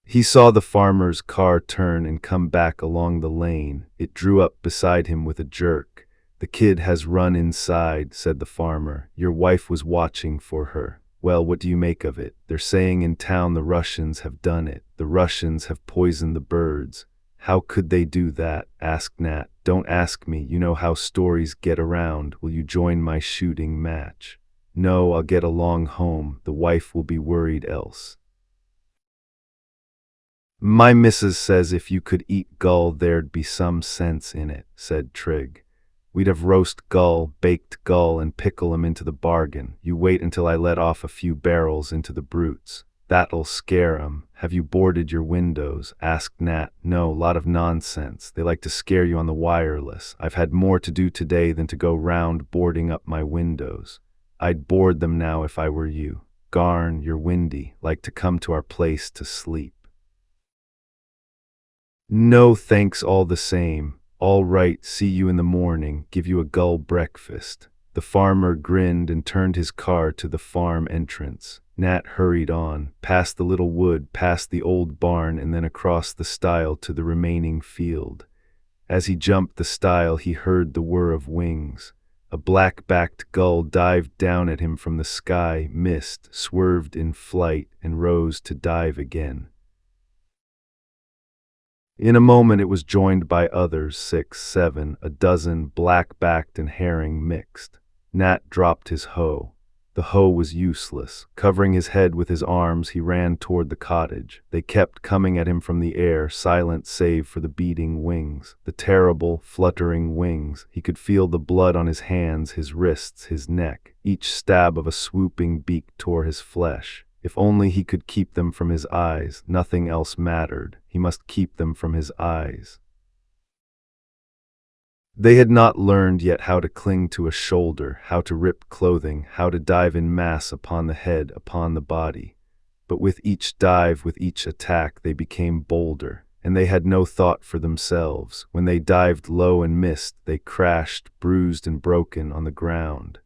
He saw the farmer's car turn and come back along the lane. It drew up beside him with a jerk. The kid has run inside, said the farmer. Your wife was watching for her. Well, what do you make of it? They're saying in town the Russians have done it. The Russians have poisoned the birds. How could they do that? Asked Nat. Don't ask me. You know how stories get around. Will you join my shooting match? No, I'll get along home. The wife will be worried else. My missus says if you could eat gull there'd be some sense in it, said Trig. We'd have roast gull, baked gull, and pickle 'em into the bargain. You wait until I let off a few barrels into the brutes. That'll scare 'em. Have you boarded your windows? Asked Nat. No, lot of nonsense. They like to scare you on the wireless. I've had more to do today than to go round boarding up my windows. I'd board them now if I were you. Garn, you're windy. Like to come to our place to sleep. No thanks all the same. All right, see you in the morning, give you a gull breakfast. The farmer grinned and turned his car to the farm entrance. Nat hurried on, past the little wood, past the old barn, and then across the stile to the remaining field. As he jumped the stile, he heard the whir of wings. A black-backed gull dived down at him from the sky, missed, swerved in flight, and rose to dive again. In a moment it was joined by others, 6, 7, a dozen, black-backed and herring mixed. Nat dropped his hoe. The hoe was useless. Covering his head with his arms, he ran toward the cottage. They kept coming at him from the air, silent save for the beating wings. The terrible, fluttering wings. He could feel the blood on his hands, his wrists, his neck. Each stab of a swooping beak tore his flesh. If only he could keep them from his eyes. Nothing else mattered. He must keep them from his eyes. They had not learned yet how to cling to a shoulder, how to rip clothing, how to dive in mass upon the head, upon the body. But with each dive, with each attack, they became bolder, and they had no thought for themselves. When they dived low and missed, they crashed, bruised and broken, on the ground.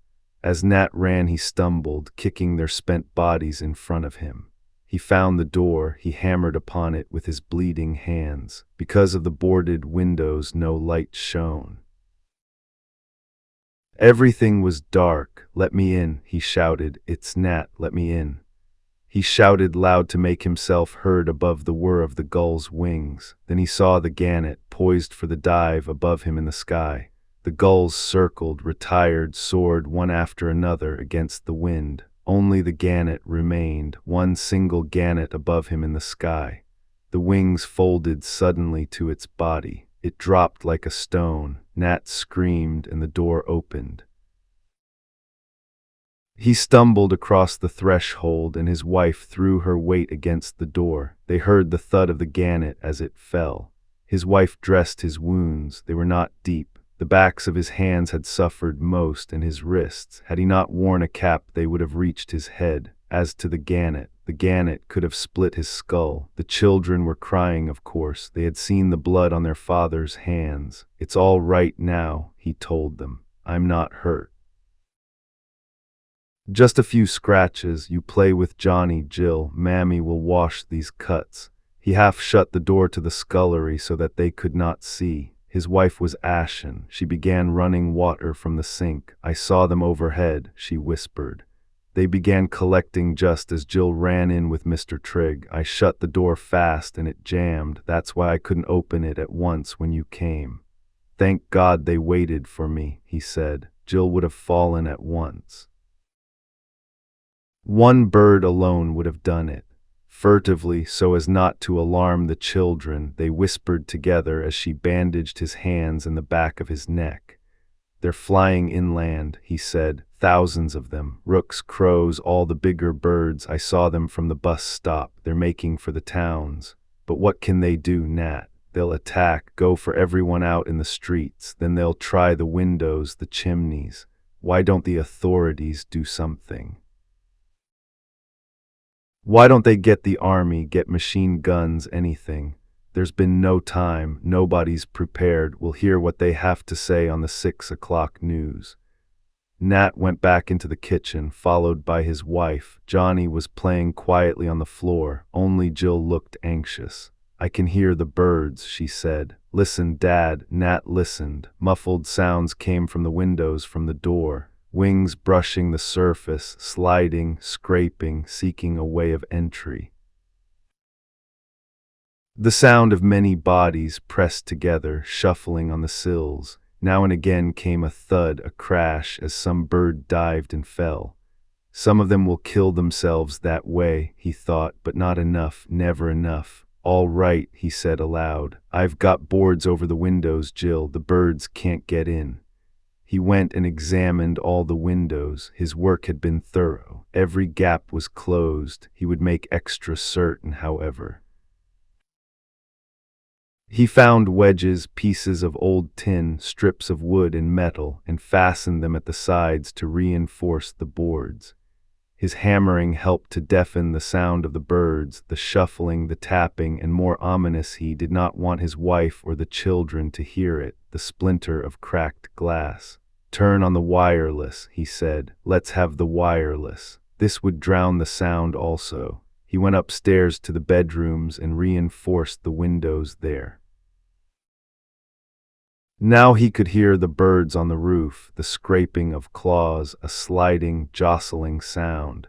As Nat ran, he stumbled, kicking their spent bodies in front of him. He found the door. He hammered upon it with his bleeding hands. Because of the boarded windows, no light shone. Everything was dark. Let me in, he shouted. It's Nat, let me in. He shouted loud to make himself heard above the whir of the gull's wings. Then he saw the gannet, poised for the dive above him in the sky. The gulls circled, retired, soared one after another against the wind. Only the gannet remained, one single gannet above him in the sky. The wings folded suddenly to its body. It dropped like a stone. Nat screamed, and the door opened. He stumbled across the threshold, and his wife threw her weight against the door. They heard the thud of the gannet as it fell. His wife dressed his wounds. They were not deep. The backs of his hands had suffered most, and his wrists. Had he not worn a cap, they would have reached his head. As to the gannet could have split his skull. The children were crying, of course. They had seen the blood on their father's hands. "It's all right now," he told them. "I'm not hurt. Just a few scratches. You play with Johnny, Jill. Mammy will wash these cuts." He half shut the door to the scullery so that they could not see. His wife was ashen. She began running water from the sink. "I saw them overhead," she whispered. "They began collecting just as Jill ran in with Mr. Trigg. I shut the door fast and it jammed. That's why I couldn't open it at once when you came." "Thank God they waited for me," he said. "Jill would have fallen at once. One bird alone would have done it." Furtively, so as not to alarm the children, they whispered together as she bandaged his hands and the back of his neck. "They're flying inland," he said. "Thousands of them. Rooks, crows, all the bigger birds. I saw them from the bus stop. They're making for the towns. But what can they do, Nat? They'll attack, go for everyone out in the streets. Then they'll try the windows, the chimneys. Why don't the authorities do something? Why don't they get the army, get machine guns, anything? There's been no time. Nobody's prepared. We'll hear what they have to say on the 6 o'clock news." Nat went back into the kitchen, followed by his wife. Johnny was playing quietly on the floor. Only Jill looked anxious. "I can hear the birds," she said. "Listen, Dad." Nat listened. Muffled sounds came from the windows, from the door. Wings brushing the surface, sliding, scraping, seeking a way of entry. The sound of many bodies pressed together, shuffling on the sills. Now and again came a thud, a crash, as some bird dived and fell. "Some of them will kill themselves that way," he thought, "but not enough, never enough." "All right," he said aloud. "I've got boards over the windows, Jill. The birds can't get in." He went and examined all the windows. His work had been thorough. Every gap was closed. He would make extra certain, however. He found wedges, pieces of old tin, strips of wood and metal, and fastened them at the sides to reinforce the boards. His hammering helped to deafen the sound of the birds, the shuffling, the tapping, and more ominous, he did not want his wife or the children to hear it, the splinter of cracked glass. "Turn on the wireless," he said. "Let's have the wireless. This would drown the sound also." He went upstairs to the bedrooms and reinforced the windows there. Now he could hear the birds on the roof, the scraping of claws, a sliding, jostling sound.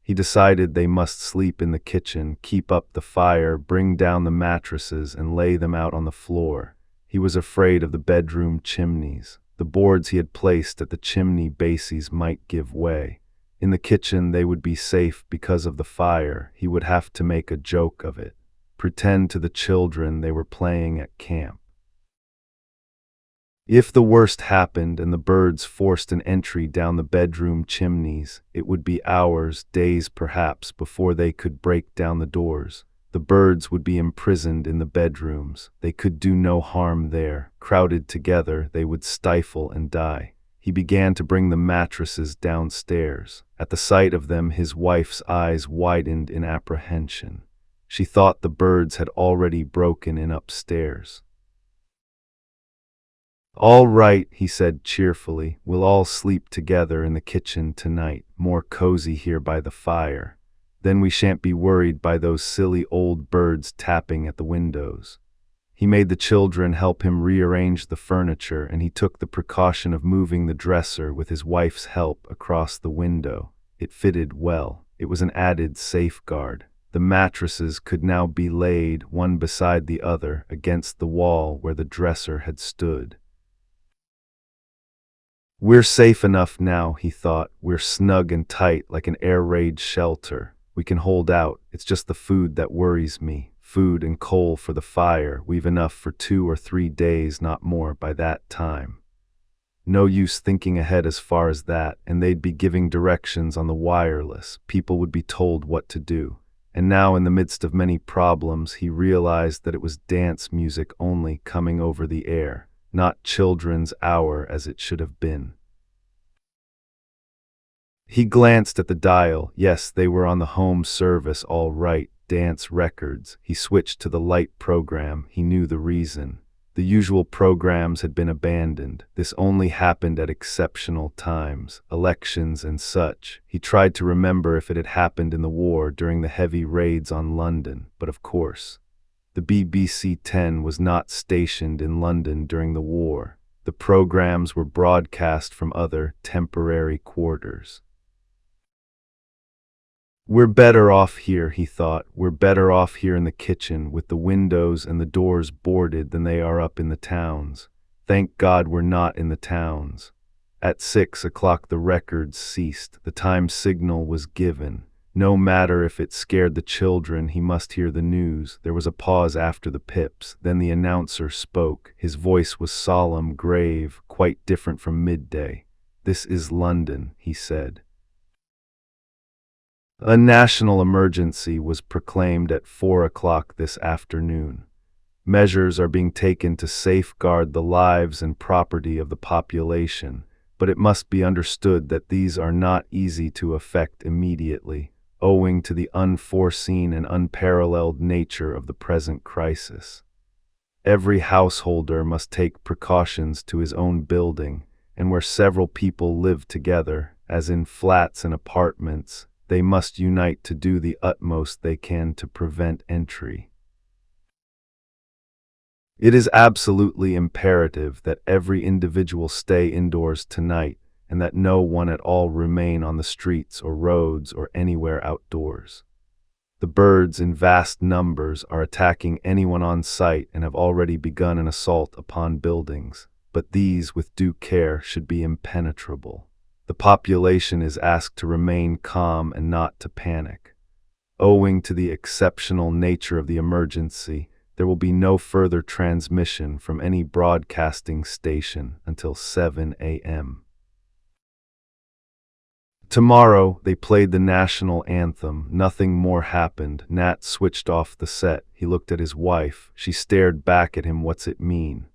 He decided they must sleep in the kitchen, keep up the fire, bring down the mattresses, and lay them out on the floor. He was afraid of the bedroom chimneys. The boards he had placed at the chimney bases might give way. In the kitchen they would be safe because of the fire. He would have to make a joke of it. Pretend to the children they were playing at camp. If the worst happened and the birds forced an entry down the bedroom chimneys, it would be hours, days perhaps, before they could break down the doors. The birds would be imprisoned in the bedrooms. They could do no harm there. Crowded together, they would stifle and die. He began to bring the mattresses downstairs. At the sight of them, his wife's eyes widened in apprehension. She thought the birds had already broken in upstairs. "All right," he said cheerfully. "We'll all sleep together in the kitchen tonight. More cozy here by the fire. Then we shan't be worried by those silly old birds tapping at the windows." He made the children help him rearrange the furniture, and he took the precaution of moving the dresser with his wife's help across the window. It fitted well. It was an added safeguard. The mattresses could now be laid, one beside the other, against the wall where the dresser had stood. "We're safe enough now," he thought. "We're snug and tight like an air raid shelter. We can hold out. It's just the food that worries me. Food and coal for the fire. We've enough for 2 or 3 days, not more by that time. No use thinking ahead as far as that, and they'd be giving directions on the wireless. People would be told what to do." And now, in the midst of many problems, he realized that it was dance music only coming over the air, not children's hour as it should have been. He glanced at the dial. Yes, they were on the home service, all right. Dance records. He switched to the light program. He knew the reason. The usual programs had been abandoned. This only happened at exceptional times, elections and such. He tried to remember if it had happened in the war during the heavy raids on London, but of course. The BBC 10 was not stationed in London during the war. The programs were broadcast from other temporary quarters. We're better off here, he thought. We're better off here in the kitchen, with the windows and the doors boarded, than they are up in the towns. Thank God we're not in the towns. At 6 o'clock the records ceased. The time signal was given. No matter if it scared the children, he must hear the news. There was a pause after the pips. Then the announcer spoke. His voice was solemn, grave, quite different from midday. "This is London," he said. A national emergency was proclaimed at 4 o'clock this afternoon. Measures are being taken to safeguard the lives and property of the population, but it must be understood that these are not easy to effect immediately, owing to the unforeseen and unparalleled nature of the present crisis. Every householder must take precautions to his own building, and where several people live together, as in flats and apartments, they must unite to do the utmost they can to prevent entry. It is absolutely imperative that every individual stay indoors tonight, and that no one at all remain on the streets or roads or anywhere outdoors. The birds in vast numbers are attacking anyone on sight and have already begun an assault upon buildings, but these, with due care, should be impenetrable. The population is asked to remain calm and not to panic. Owing to the exceptional nature of the emergency, there will be no further transmission from any broadcasting station until 7 a.m. Tomorrow, they played the national anthem. Nothing more happened. Nat switched off the set. He looked at his wife. She stared back at him. "What's it mean?"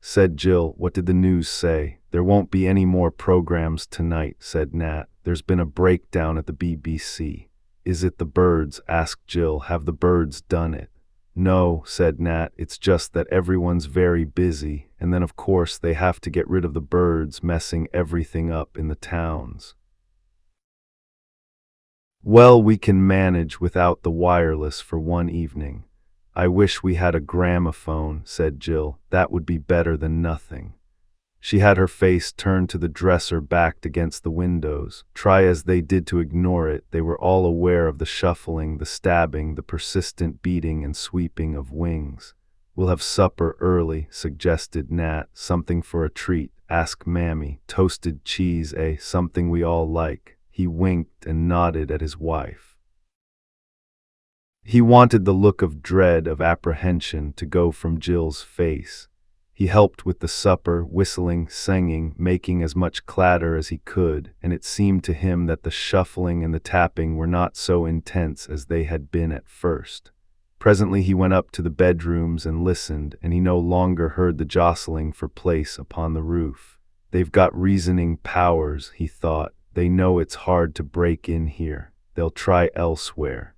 Said Jill. "What did the news say?" "There won't be any more programs tonight," said Nat. "There's been a breakdown at the BBC." "Is it the birds?" asked Jill. "Have the birds done it?" "No," said Nat. "It's just that everyone's very busy, and then of course they have to get rid of the birds messing everything up in the towns." "Well, we can manage without the wireless for one evening." "I wish we had a gramophone," said Jill. "That would be better than nothing." She had her face turned to the dresser backed against the windows. Try as they did to ignore it, they were all aware of the shuffling, the stabbing, the persistent beating and sweeping of wings. "We'll have supper early," suggested Nat. "Something for a treat. Ask Mammy. Toasted cheese, eh? Something we all like." He winked and nodded at his wife. He wanted the look of dread, of apprehension, to go from Jill's face. He helped with the supper, whistling, singing, making as much clatter as he could, and it seemed to him that the shuffling and the tapping were not so intense as they had been at first. Presently he went up to the bedrooms and listened, and he no longer heard the jostling for place upon the roof. "They've got reasoning powers," he thought. "They know it's hard to break in here. They'll try elsewhere.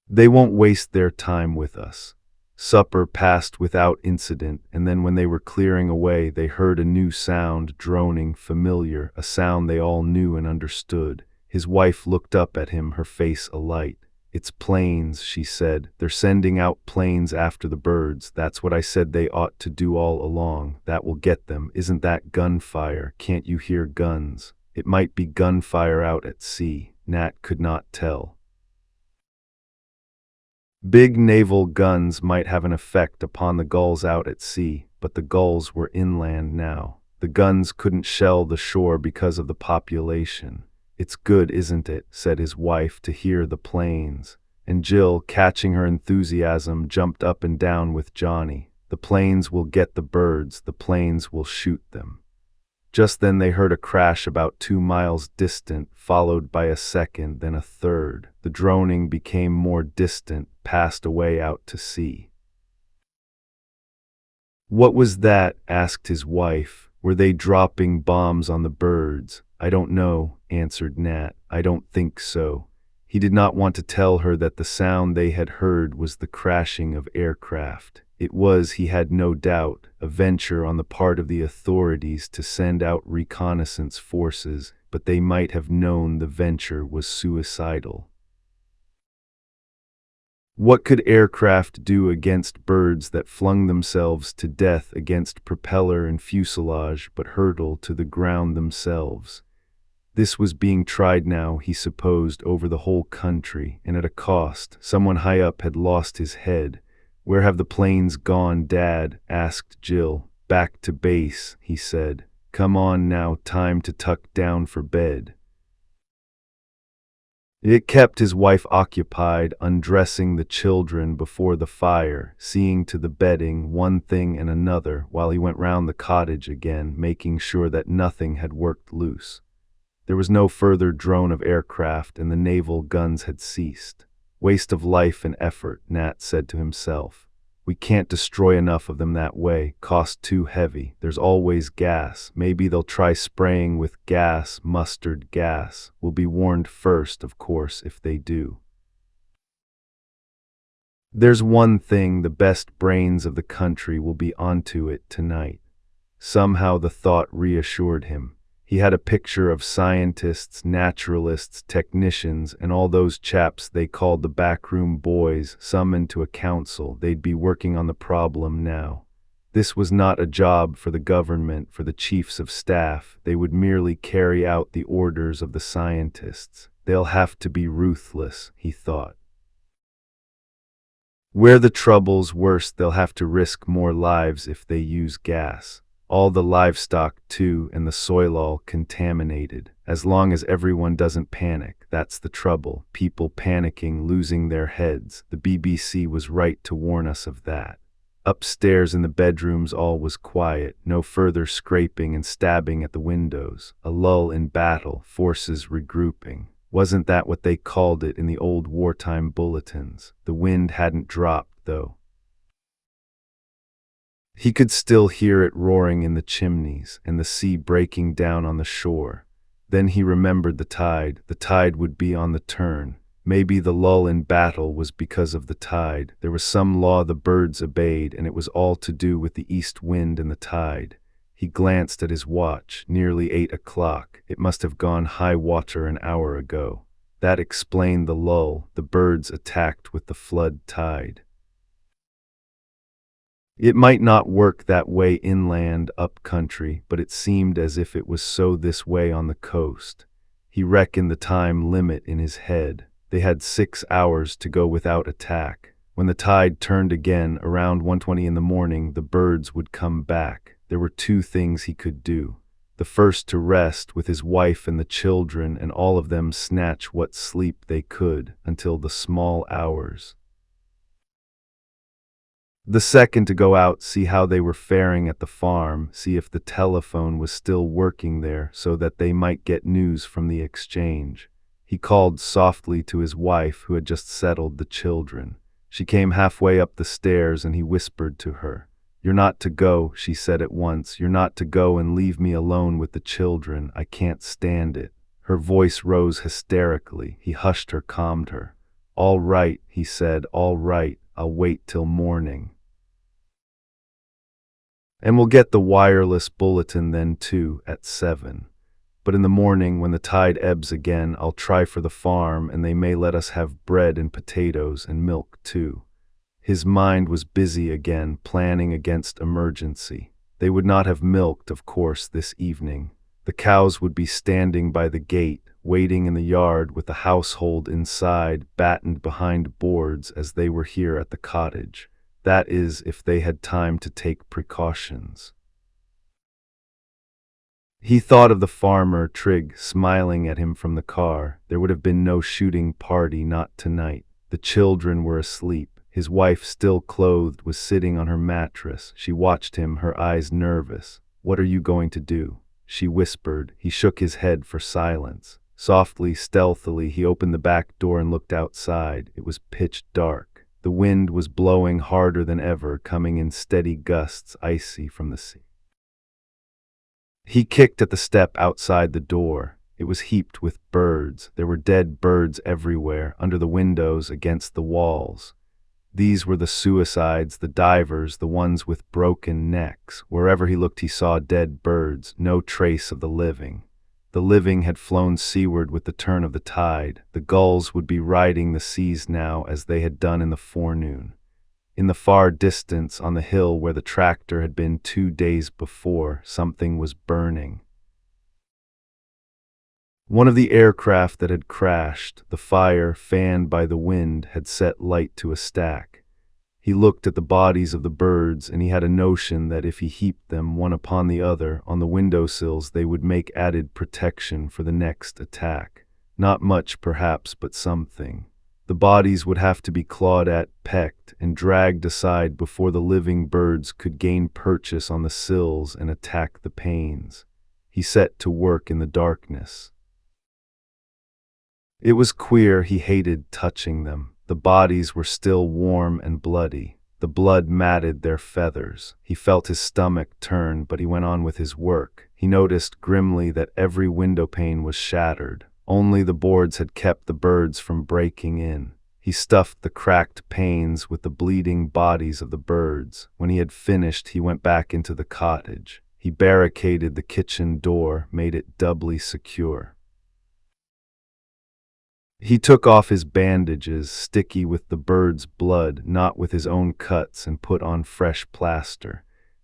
They won't waste their time with us." Supper passed without incident, and then when they were clearing away, they heard a new sound, droning, familiar, a sound they all knew and understood. His wife looked up at him, her face alight. "It's planes," she said. "They're sending out planes after the birds. That's what I said they ought to do all along. That will get them. Isn't that gunfire? Can't you hear guns?" It might be gunfire out at sea. Nat could not tell. Big naval guns might have an effect upon the gulls out at sea, but the gulls were inland now. The guns couldn't shell the shore because of the population. "It's good, isn't it," said his wife, "to hear the planes." And Jill, catching her enthusiasm, jumped up and down with Johnny. "The planes will get the birds, the planes will shoot them." Just then they heard a crash about 2 miles distant, followed by a second, then a third. The droning became more distant, passed away out to sea. "What was that?" asked his wife. "Were they dropping bombs on the birds?" "I don't know," answered Nat. "I don't think so." He did not want to tell her that the sound they had heard was the crashing of aircraft. It was, he had no doubt, a venture on the part of the authorities to send out reconnaissance forces, but they might have known the venture was suicidal. What could aircraft do against birds that flung themselves to death against propeller and fuselage but hurtle to the ground themselves? This was being tried now, he supposed, over the whole country, and at a cost. Someone high up had lost his head. "Where have the planes gone, Dad?" asked Jill. "Back to base," he said. "Come on now, time to tuck down for bed." It kept his wife occupied, undressing the children before the fire, seeing to the bedding, one thing and another, while he went round the cottage again, making sure that nothing had worked loose. There was no further drone of aircraft, and the naval guns had ceased. "Waste of life and effort," Nat said to himself. "We can't destroy enough of them that way. Cost too heavy. There's always gas. Maybe they'll try spraying with gas, mustard gas. We'll be warned first, of course, if they do. There's one thing, the best brains of the country will be onto it tonight." Somehow the thought reassured him. He had a picture of scientists, naturalists, technicians, and all those chaps they called the backroom boys summoned to a council. They'd be working on the problem now. This was not a job for the government, for the chiefs of staff. They would merely carry out the orders of the scientists. They'll have to be ruthless, he thought. Where the trouble's worse, they'll have to risk more lives if they use gas. All the livestock, too, and the soil all contaminated. As long as everyone doesn't panic, that's the trouble. People panicking, losing their heads. The BBC was right to warn us of that. Upstairs in the bedrooms all was quiet, no further scraping and stabbing at the windows. A lull in battle, forces regrouping. Wasn't that what they called it in the old wartime bulletins? The wind hadn't dropped, though. He could still hear it roaring in the chimneys, and the sea breaking down on the shore. Then he remembered the tide. The tide would be on the turn. Maybe the lull in battle was because of the tide. There was some law the birds obeyed, and it was all to do with the east wind and the tide. He glanced at his watch. Nearly 8 o'clock. It must have gone high water an hour ago. That explained the lull. The birds attacked with the flood tide. It might not work that way inland, up country, but it seemed as if it was so this way on the coast. He reckoned the time limit in his head. They had 6 hours to go without attack. When the tide turned again, around 1:20 in the morning, the birds would come back. There were 2 things he could do. The first, to rest with his wife and the children, and all of them snatch what sleep they could until the small hours. The second, to go out, see how they were faring at the farm, see if the telephone was still working there so that they might get news from the exchange. He called softly to his wife, who had just settled the children. She came halfway up the stairs and he whispered to her. "You're not to go," she said at once. "You're not to go and leave me alone with the children. I can't stand it." Her voice rose hysterically. He hushed her, calmed her. "All right," he said, "all right. I'll wait till morning. And we'll get the wireless bulletin then too, at 7. But in the morning, when the tide ebbs again, I'll try for the farm, and they may let us have bread and potatoes and milk too." His mind was busy again, planning against emergency. They would not have milked, of course, this evening. The cows would be standing by the gate, waiting in the yard with the household inside, battened behind boards as they were here at the cottage. That is, if they had time to take precautions. He thought of the farmer, Trigg, smiling at him from the car. There would have been no shooting party, not tonight. The children were asleep. His wife, still clothed, was sitting on her mattress. She watched him, her eyes nervous. "What are you going to do?" she whispered. He shook his head for silence. Softly, stealthily, he opened the back door and looked outside. It was pitch dark. The wind was blowing harder than ever, coming in steady gusts, icy from the sea. He kicked at the step outside the door. It was heaped with birds. There were dead birds everywhere, under the windows, against the walls. These were the suicides, the divers, the ones with broken necks. Wherever he looked he saw dead birds, no trace of the living. The living had flown seaward with the turn of the tide. The gulls would be riding the seas now as they had done in the forenoon. In the far distance, on the hill where the tractor had been 2 days before, something was burning. One of the aircraft that had crashed, the fire, fanned by the wind, had set light to a stack. He looked at the bodies of the birds, and he had a notion that if he heaped them one upon the other on the windowsills, they would make added protection for the next attack. Not much, perhaps, but something. The bodies would have to be clawed at, pecked, and dragged aside before the living birds could gain purchase on the sills and attack the panes. He set to work in the darkness. It was queer, he hated touching them. The bodies were still warm and bloody. The blood matted their feathers. He felt his stomach turn, but he went on with his work. He noticed grimly that every window pane was shattered. Only the boards had kept the birds from breaking in. He stuffed the cracked panes with the bleeding bodies of the birds. When he had finished, he went back into the cottage. He barricaded the kitchen door, made it doubly secure. He took off his bandages, sticky with the bird's blood, not with his own cuts, and put on fresh plaster.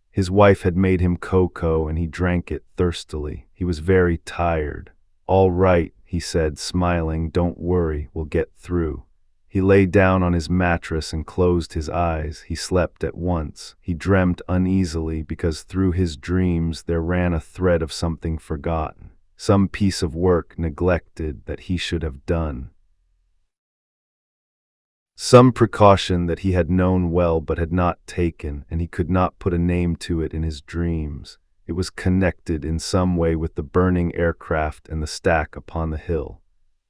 His wife had made him cocoa, and he drank it thirstily. He was very tired. "All right," he said, smiling. "Don't worry, we'll get through." He lay down on his mattress and closed his eyes. He slept at once. He dreamt uneasily because through his dreams there ran a thread of something forgotten. Some piece of work neglected that he should have done. Some precaution that he had known well but had not taken, and he could not put a name to it in his dreams. It was connected in some way with the burning aircraft and the stack upon the hill.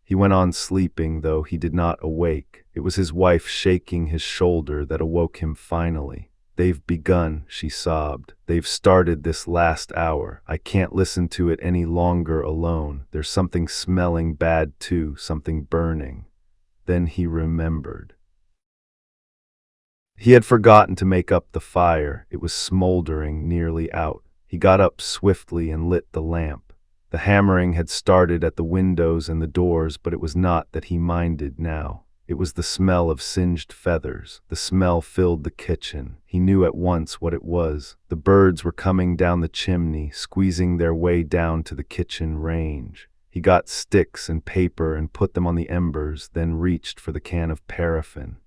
He went on sleeping, though he did not awake. It was his wife shaking his shoulder that awoke him finally. "They've begun," she sobbed. "They've started this last hour. I can't listen to it any longer alone. There's something smelling bad too, something burning." Then he remembered. He had forgotten to make up the fire. It was smoldering, nearly out. He got up swiftly and lit the lamp. The hammering had started at the windows and the doors, but it was not that he minded now. It was the smell of singed feathers. The smell filled the kitchen. He knew at once what it was. The birds were coming down the chimney, squeezing their way down to the kitchen range. He got sticks and paper and put them on the embers, then reached for the can of paraffin.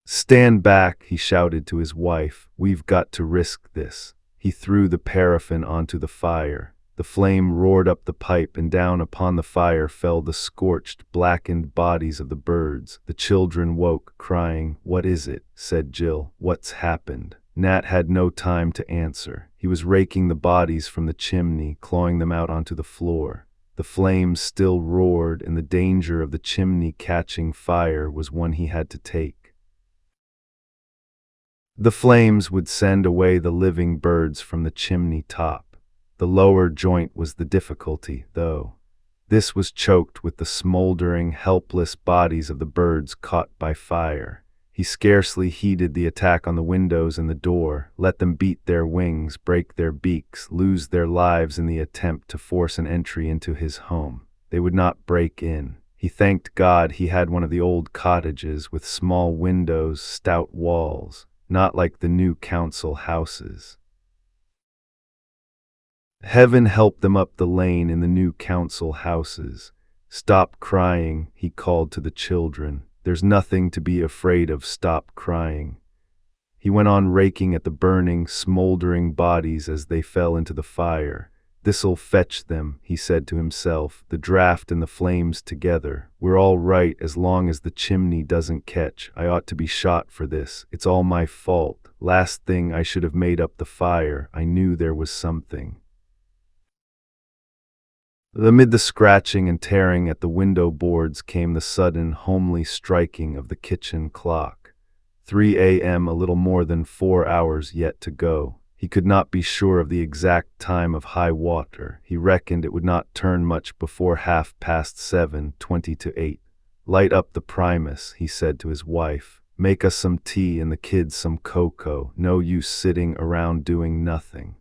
"Stand back," he shouted to his wife. "We've got to risk this." He threw the paraffin onto the fire. The flame roared up the pipe, and down upon the fire fell the scorched, blackened bodies of the birds. The children woke, crying. "What is it?" said Jill. "What's happened?" Nat had no time to answer. He was raking the bodies from the chimney, clawing them out onto the floor. The flames still roared, and the danger of the chimney catching fire was one he had to take. The flames would send away the living birds from the chimney top. The lower joint was the difficulty, though. This was choked with the smoldering, helpless bodies of the birds caught by fire. He scarcely heeded the attack on the windows and the door. Let them beat their wings, break their beaks, lose their lives in the attempt to force an entry into his home. They would not break in. He thanked God he had one of the old cottages with small windows, stout walls, not like the new council houses. Heaven help them up the lane in the new council houses. "Stop crying," he called to the children. "There's nothing to be afraid of. Stop crying." He went on raking at the burning, smoldering bodies as they fell into the fire. "This'll fetch them," he said to himself, "the draft and the flames together. We're all right as long as the chimney doesn't catch. I ought to be shot for this. It's all my fault. Last thing, I should have made up the fire. I knew there was something." Amid the scratching and tearing at the window boards came the sudden, homely striking of the kitchen clock. 3 a.m., a little more than 4 hours yet to go. He could not be sure of the exact time of high water. He reckoned it would not turn much before 7:30, 20 to 8. "Light up the primus," he said to his wife. "Make us some tea and the kids some cocoa. No use sitting around doing nothing."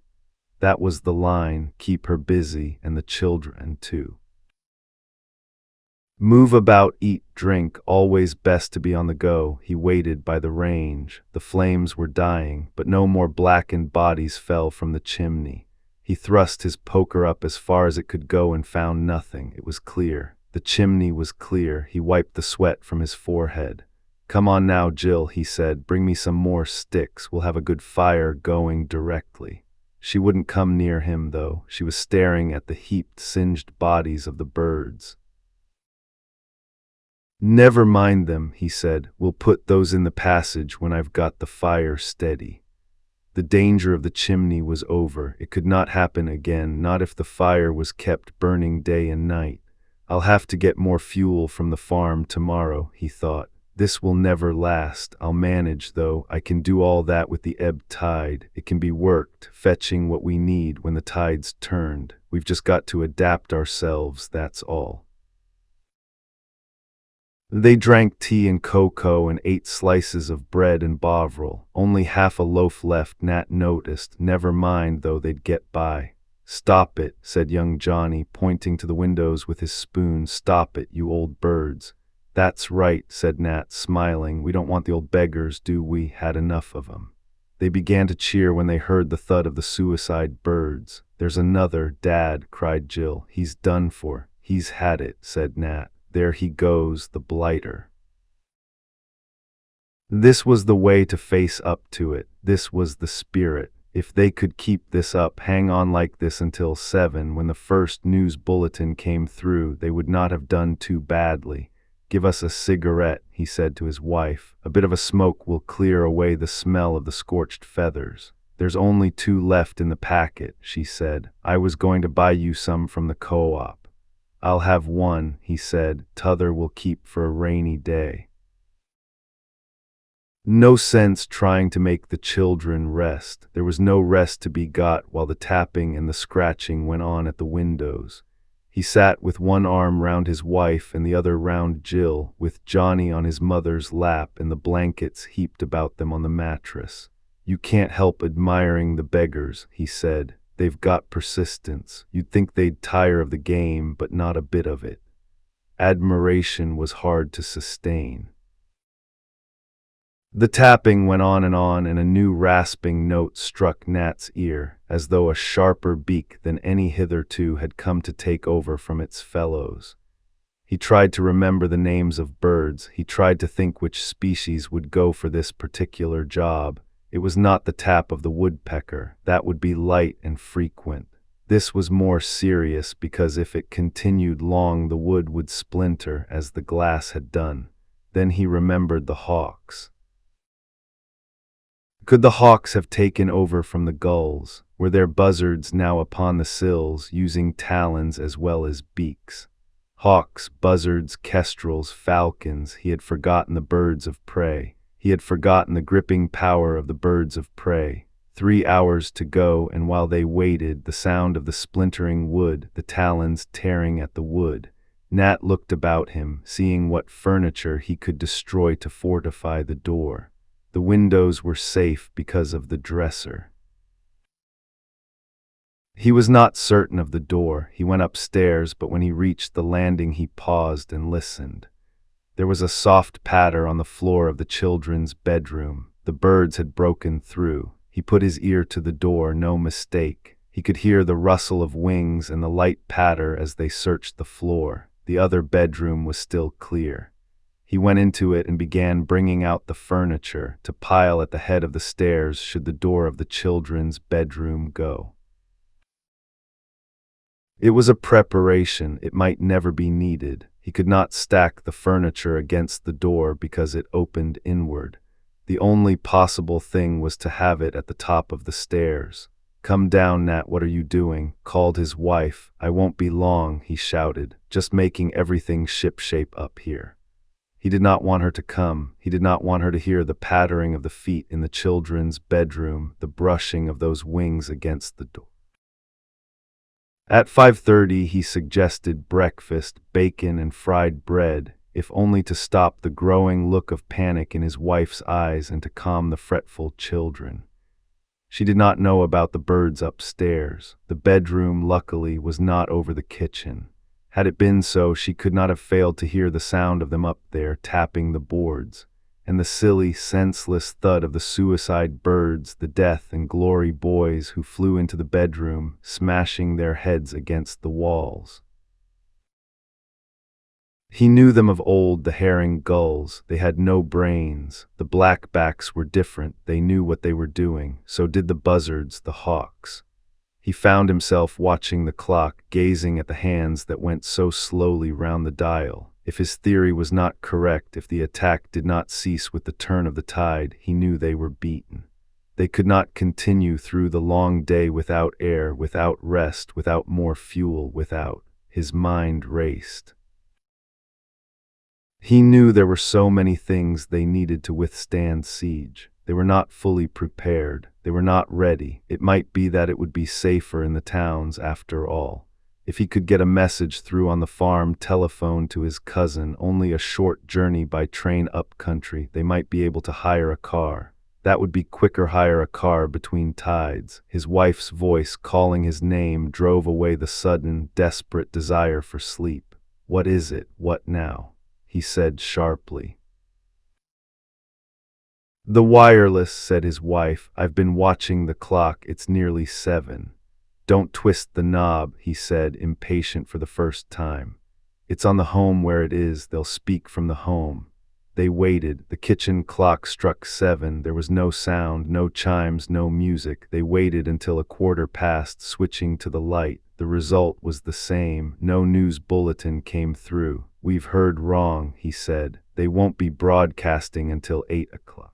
That was the line, keep her busy, and the children too. Move about, eat, drink, always best to be on the go. He waited by the range. The flames were dying, but no more blackened bodies fell from the chimney. He thrust his poker up as far as it could go and found nothing. It was clear. The chimney was clear. He wiped the sweat from his forehead. "Come on now, Jill," he said. "Bring me some more sticks. We'll have a good fire going directly." She wouldn't come near him, though. She was staring at the heaped, singed bodies of the birds. "Never mind them," he said. "We'll put those in the passage when I've got the fire steady." The danger of the chimney was over. It could not happen again, not if the fire was kept burning day and night. "I'll have to get more fuel from the farm tomorrow," he thought. "This will never last. I'll manage, though. I can do all that with the ebb tide. It can be worked, fetching what we need when the tide's turned. We've just got to adapt ourselves, that's all." They drank tea and cocoa and ate slices of bread and bovril. Only half a loaf left, Nat noticed. Never mind, though, they'd get by. "Stop it," said young Johnny, pointing to the windows with his spoon. "Stop it, you old birds." "That's right," said Nat, smiling. "We don't want the old beggars, do we? Had enough of 'em." They began to cheer when they heard the thud of the suicide birds. "There's another, Dad," cried Jill. "He's done for." "He's had it," said Nat. "There he goes, the blighter." This was the way to face up to it. This was the spirit. If they could keep this up, hang on like this until 7, when the first news bulletin came through, they would not have done too badly. "Give us a cigarette," he said to his wife. "A bit of a smoke will clear away the smell of the scorched feathers." "There's only 2 left in the packet," she said. "I was going to buy you some from the co-op." "I'll have 1, he said. "T'other will keep for a rainy day." No sense trying to make the children rest. There was no rest to be got while the tapping and the scratching went on at the windows. He sat with one arm round his wife and the other round Jill, with Johnny on his mother's lap and the blankets heaped about them on the mattress. "You can't help admiring the beggars," he said. "They've got persistence. You'd think they'd tire of the game, but not a bit of it." Admiration was hard to sustain. The tapping went on, and a new rasping note struck Nat's ear, as though a sharper beak than any hitherto had come to take over from its fellows. He tried to remember the names of birds. He tried to think which species would go for this particular job. It was not the tap of the woodpecker. That would be light and frequent. This was more serious because if it continued long, the wood would splinter, as the glass had done. Then he remembered the hawks. Could the hawks have taken over from the gulls? Were there buzzards now upon the sills, using talons as well as beaks? Hawks, buzzards, kestrels, falcons. He had forgotten the birds of prey. He had forgotten the gripping power of the birds of prey. 3 hours to go, and while they waited, the sound of the splintering wood, the talons tearing at the wood. Nat looked about him, seeing what furniture he could destroy to fortify the door. The windows were safe because of the dresser. He was not certain of the door. He went upstairs, but when he reached the landing he paused and listened. There was a soft patter on the floor of the children's bedroom. The birds had broken through. He put his ear to the door, no mistake. He could hear the rustle of wings and the light patter as they searched the floor. The other bedroom was still clear. He went into it and began bringing out the furniture to pile at the head of the stairs should the door of the children's bedroom go. It was a preparation. It might never be needed. He could not stack the furniture against the door because it opened inward. The only possible thing was to have it at the top of the stairs. "Come down, Nat, what are you doing?" called his wife. "I won't be long," he shouted, "just making everything shipshape up here." He did not want her to come. He did not want her to hear the pattering of the feet in the children's bedroom, the brushing of those wings against the door. At 5:30, he suggested breakfast, bacon and fried bread, if only to stop the growing look of panic in his wife's eyes and to calm the fretful children. She did not know about the birds upstairs. The bedroom, luckily, was not over the kitchen. Had it been so, she could not have failed to hear the sound of them up there tapping the boards, and the silly, senseless thud of the suicide birds, the death and glory boys who flew into the bedroom, smashing their heads against the walls. He knew them of old, the herring gulls. They had no brains. The blackbacks were different. They knew what they were doing. So did the buzzards, the hawks. He found himself watching the clock, gazing at the hands that went so slowly round the dial. If his theory was not correct, if the attack did not cease with the turn of the tide, he knew they were beaten. They could not continue through the long day without air, without rest, without more fuel, without. His mind raced. He knew there were so many things they needed to withstand siege. They were not fully prepared. They were not ready. It might be that it would be safer in the towns after all. If he could get a message through on the farm telephone to his cousin, only a short journey by train up country, they might be able to hire a car. That would be quicker. Hire a car between tides. His wife's voice calling his name drove away the sudden, desperate desire for sleep. "What is it? What now?" he said sharply. "The wireless," said his wife. "I've been watching the clock. It's nearly 7. "Don't twist the knob," he said, impatient for the first time. "It's on the home where it is. They'll speak from the home." They waited. The kitchen clock struck 7. There was no sound, no chimes, no music. They waited until 1/4 past, switching to the light. The result was the same. No news bulletin came through. "We've heard wrong," he said. "They won't be broadcasting until 8 o'clock.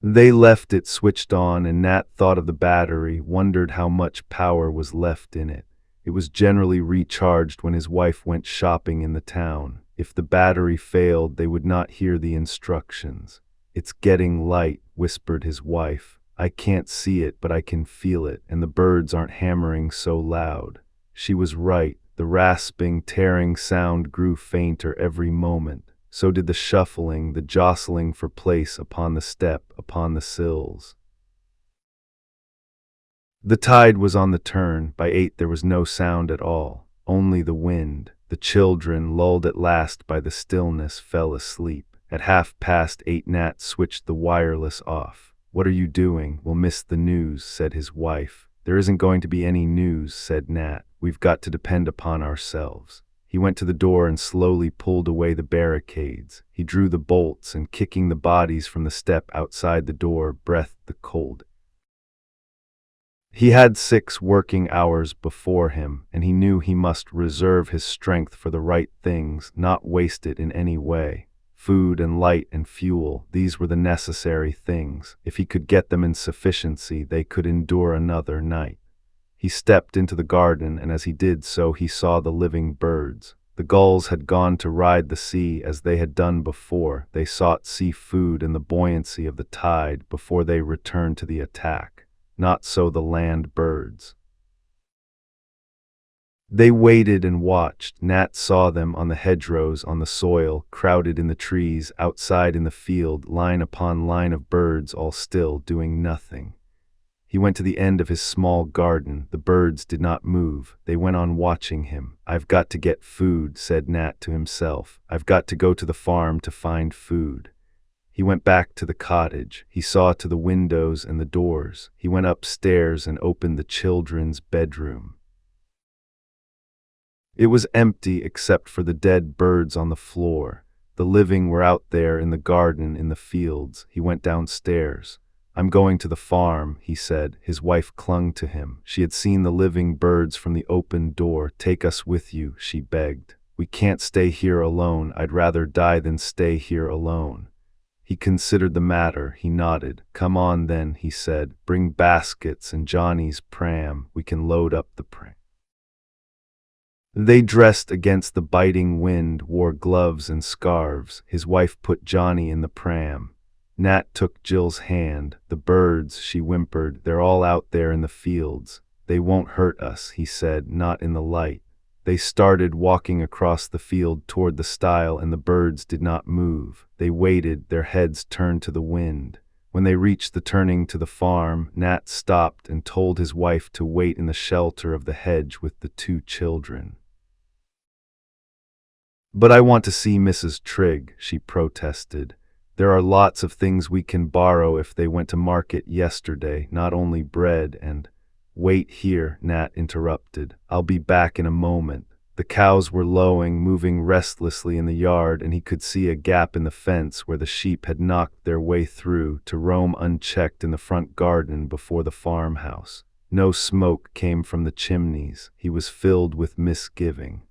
They left it switched on, and Nat thought of the battery, wondered how much power was left in it. It was generally recharged when his wife went shopping in the town. If the battery failed, they would not hear the instructions. "It's getting light," whispered his wife. "I can't see it, but I can feel it, and the birds aren't hammering so loud." She was right. The rasping, tearing sound grew fainter every moment. So did the shuffling, the jostling for place upon the step, upon the sills. The tide was on the turn. By 8 there was no sound at all, only the wind. The children, lulled at last by the stillness, fell asleep. At 8:30 Nat switched the wireless off. "What are you doing? We'll miss the news," said his wife. "There isn't going to be any news," said Nat. "We've got to depend upon ourselves." He went to the door and slowly pulled away the barricades. He drew the bolts and, kicking the bodies from the step outside the door, breathed the cold. He had 6 working hours before him, and he knew he must reserve his strength for the right things, not waste it in any way. Food and light and fuel, these were the necessary things. If he could get them in sufficiency, they could endure another night. He stepped into the garden, and as he did so, he saw the living birds. The gulls had gone to ride the sea as they had done before. They sought sea food in the buoyancy of the tide before they returned to the attack. Not so the land birds. They waited and watched. Nat saw them on the hedgerows, on the soil, crowded in the trees, outside in the field, line upon line of birds, all still, doing nothing. He went to the end of his small garden. The birds did not move. They went on watching him. "I've got to get food," said Nat to himself. "I've got to go to the farm to find food." He went back to the cottage. He saw to the windows and the doors. He went upstairs and opened the children's bedroom. It was empty except for the dead birds on the floor. The living were out there in the garden, in the fields. He went downstairs. "I'm going to the farm," he said. His wife clung to him. She had seen the living birds from the open door. "Take us with you," she begged. "We can't stay here alone. I'd rather die than stay here alone." He considered the matter. He nodded. "Come on then," he said. "Bring baskets and Johnny's pram. We can load up the pram." They dressed against the biting wind, wore gloves and scarves. His wife put Johnny in the pram. Nat took Jill's hand. "The birds," she whimpered, "they're all out there in the fields. They won't hurt us," he said, "not in the light." They started walking across the field toward the stile, and the birds did not move. They waited, their heads turned to the wind. When they reached the turning to the farm, Nat stopped and told his wife to wait in the shelter of the hedge with the two children. "But I want to see Mrs. Trigg," she protested. "There are lots of things we can borrow if they went to market yesterday, not only bread and—" "Wait here," Nat interrupted. "I'll be back in a moment." The cows were lowing, moving restlessly in the yard, and he could see a gap in the fence where the sheep had knocked their way through to roam unchecked in the front garden before the farmhouse. No smoke came from the chimneys. He was filled with misgiving.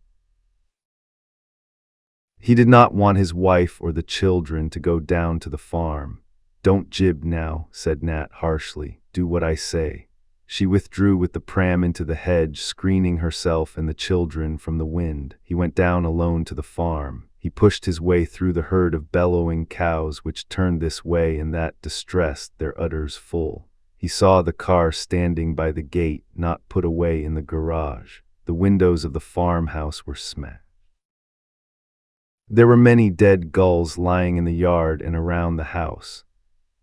He did not want his wife or the children to go down to the farm. "Don't jib now," said Nat harshly. "Do what I say." She withdrew with the pram into the hedge, screening herself and the children from the wind. He went down alone to the farm. He pushed his way through the herd of bellowing cows which turned this way and that, distressed, their udders full. He saw the car standing by the gate, not put away in the garage. The windows of the farmhouse were smashed. There were many dead gulls lying in the yard and around the house.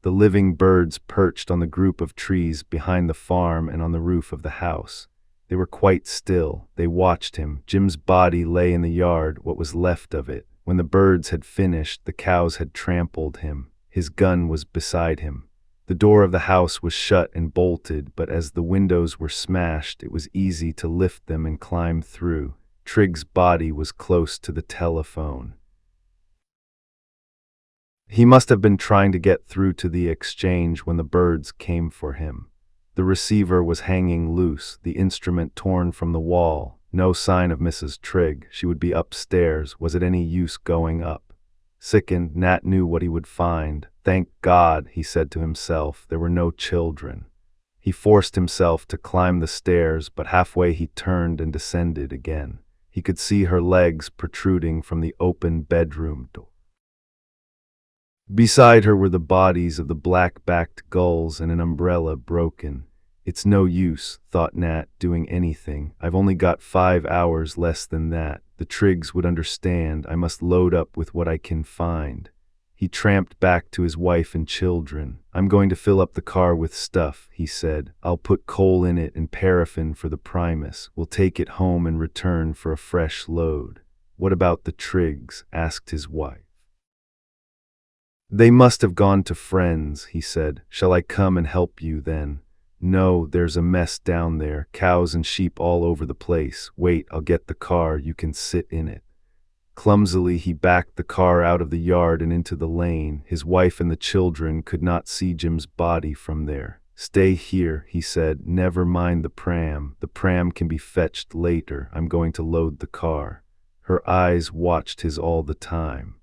The living birds perched on the group of trees behind the farm and on the roof of the house. They were quite still. They watched him. Jim's body lay in the yard, what was left of it. When the birds had finished, the cows had trampled him. His gun was beside him. The door of the house was shut and bolted, but as the windows were smashed, it was easy to lift them and climb through. Trigg's body was close to the telephone. He must have been trying to get through to the exchange when the birds came for him. The receiver was hanging loose, the instrument torn from the wall. No sign of Mrs. Trigg. She would be upstairs. Was it any use going up? Sickened, Nat knew what he would find. Thank God, he said to himself, there were no children. He forced himself to climb the stairs, but halfway he turned and descended again. He could see her legs protruding from the open bedroom door. Beside her were the bodies of the black-backed gulls and an umbrella broken. It's no use, thought Nat, doing anything. I've only got 5 hours less than that. The Triggs would understand. I must load up with what I can find. He tramped back to his wife and children. I'm going to fill up the car with stuff, he said. I'll put coal in it and paraffin for the Primus. We'll take it home and return for a fresh load. What about the Triggs? Asked his wife. They must have gone to friends, he said. Shall I come and help you then? No, there's a mess down there. Cows and sheep all over the place. Wait, I'll get the car. You can sit in it. Clumsily, he backed the car out of the yard and into the lane. His wife and the children could not see Jim's body from there. Stay here, he said. Never mind the pram. The pram can be fetched later. I'm going to load the car. Her eyes watched his all the time.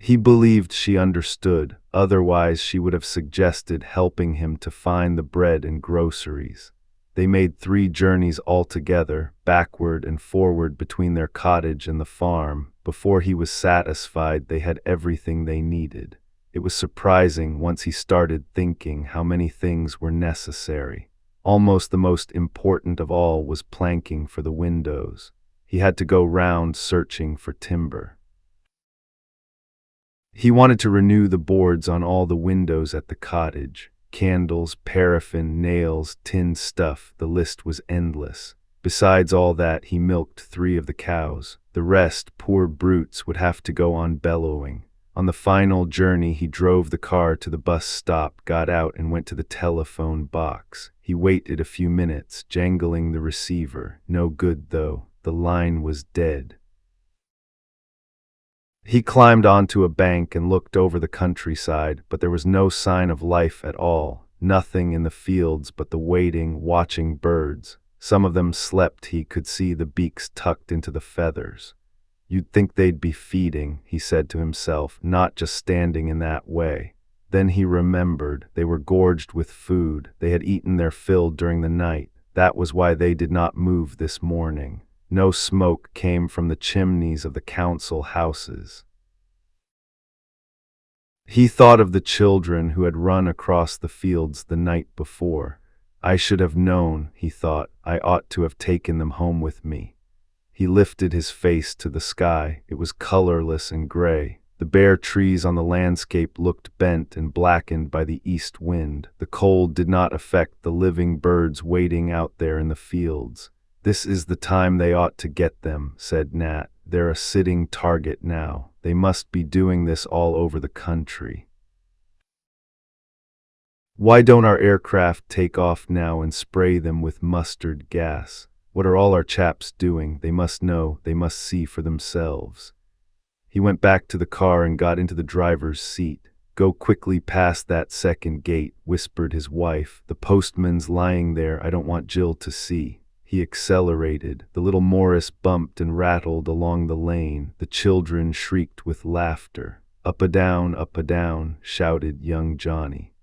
He believed she understood, otherwise she would have suggested helping him to find the bread and groceries. They made 3 journeys altogether, backward and forward between their cottage and the farm. Before he was satisfied they had everything they needed. It was surprising once he started thinking how many things were necessary. Almost the most important of all was planking for the windows. He had to go round searching for timber. He wanted to renew the boards on all the windows at the cottage. Candles, paraffin, nails, tin stuff, the list was endless. Besides all that, he milked 3 of the cows. The rest, poor brutes, would have to go on bellowing. On the final journey, he drove the car to the bus stop, got out and went to the telephone box. He waited a few minutes, jangling the receiver. No good, though. The line was dead. He climbed onto a bank and looked over the countryside, but there was no sign of life at all. Nothing in the fields but the waiting, watching birds. Some of them slept. He could see the beaks tucked into the feathers. You'd think they'd be feeding, he said to himself, not just standing in that way. Then he remembered. They were gorged with food. They had eaten their fill during the night. That was why they did not move this morning. No smoke came from the chimneys of the council houses. He thought of the children who had run across the fields the night before. I should have known, he thought. I ought to have taken them home with me. He lifted his face to the sky. It was colorless and gray. The bare trees on the landscape looked bent and blackened by the east wind. The cold did not affect the living birds waiting out there in the fields. This is the time they ought to get them, said Nat. They're a sitting target now. They must be doing this all over the country. Why don't our aircraft take off now and spray them with mustard gas? What are all our chaps doing? They must know. They must see for themselves. He went back to the car and got into the driver's seat. Go quickly past that second gate, whispered his wife. The postman's lying there. I don't want Jill to see. He accelerated. The little Morris bumped and rattled along the lane. The children shrieked with laughter. Up-a-down, shouted young Johnny.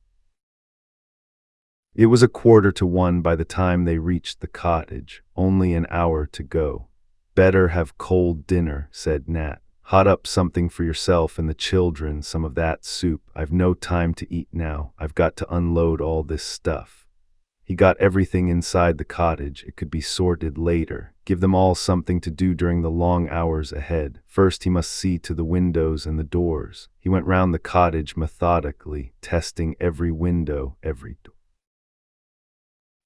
It was 1:45 by the time they reached the cottage. Only an hour to go. Better have cold dinner, said Nat. Hot up something for yourself and the children, some of that soup. I've no time to eat now. I've got to unload all this stuff. He got everything inside the cottage. It could be sorted later. Give them all something to do during the long hours ahead. First he must see to the windows and the doors. He went round the cottage methodically, testing every window, every door.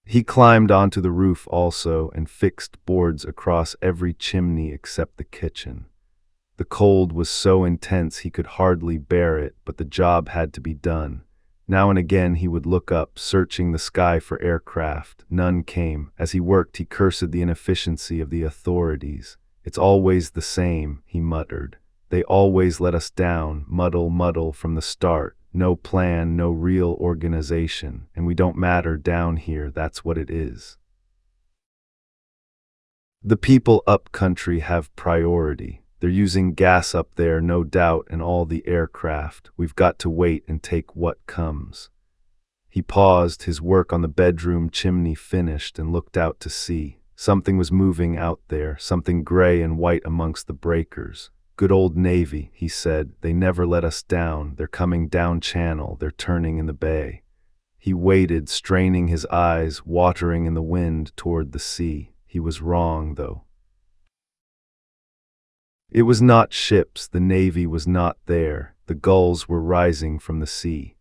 He climbed onto the roof also and fixed boards across every chimney except the kitchen. The cold was so intense he could hardly bear it, but the job had to be done. Now and again he would look up, searching the sky for aircraft. None came. As he worked, he cursed the inefficiency of the authorities. It's always the same, he muttered. They always let us down, muddle from the start. No plan, no real organization, and we don't matter down here, that's what it is. The people up country have priority. They're using gas up there, no doubt, and all the aircraft. We've got to wait and take what comes. He paused, his work on the bedroom chimney finished, and looked out to sea. Something was moving out there, something gray and white amongst the breakers. Good old Navy, he said. They never let us down. They're coming down channel. They're turning in the bay. He waited, straining his eyes, watering in the wind toward the sea. He was wrong, though. It was not ships. The Navy was not there. The gulls were rising from the sea.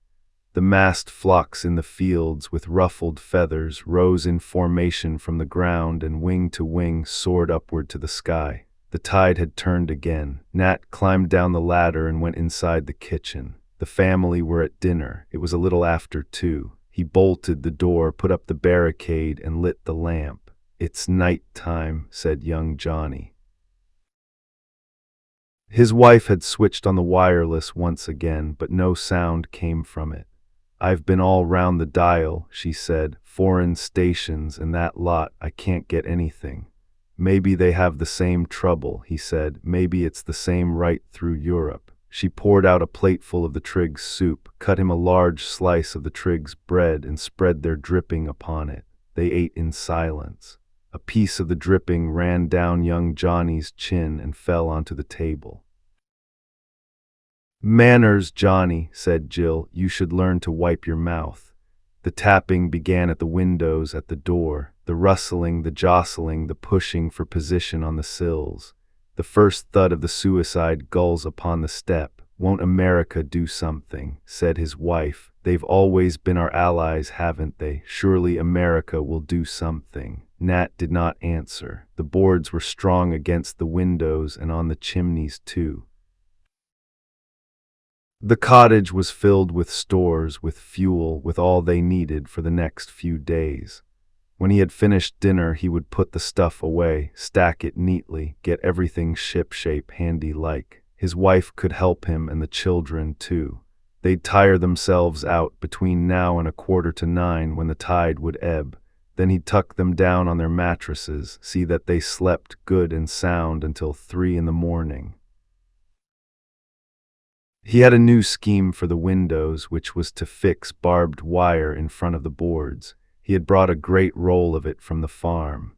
The massed flocks in the fields with ruffled feathers rose in formation from the ground and wing to wing soared upward to the sky. The tide had turned again. Nat climbed down the ladder and went inside the kitchen. The family were at dinner. It was a little after 2. He bolted the door, put up the barricade, and lit the lamp. It's night time, said young Johnny. His wife had switched on the wireless once again, but no sound came from it. I've been all round the dial, she said. Foreign stations and that lot. I can't get anything. Maybe they have the same trouble, he said. Maybe it's the same right through Europe. She poured out a plateful of the Triggs' soup, cut him a large slice of the Triggs' bread, and spread their dripping upon it. They ate in silence. A piece of the dripping ran down young Johnny's chin and fell onto the table. Manners, Johnny, said Jill. You should learn to wipe your mouth. The tapping began at the windows, at the door. The rustling, the jostling, the pushing for position on the sills. The first thud of the suicide gulls upon the step. Won't America do something? Said his wife. They've always been our allies, haven't they? Surely America will do something. Nat did not answer. The boards were strong against the windows and on the chimneys too. The cottage was filled with stores, with fuel, with all they needed for the next few days. When he had finished dinner, he would put the stuff away, stack it neatly, get everything shipshape handy-like. His wife could help him and the children too. They'd tire themselves out between now and 9:15 when the tide would ebb. Then he'd tuck them down on their mattresses, see that they slept good and sound until 3 in the morning. He had a new scheme for the windows, which was to fix barbed wire in front of the boards. He had brought a great roll of it from the farm.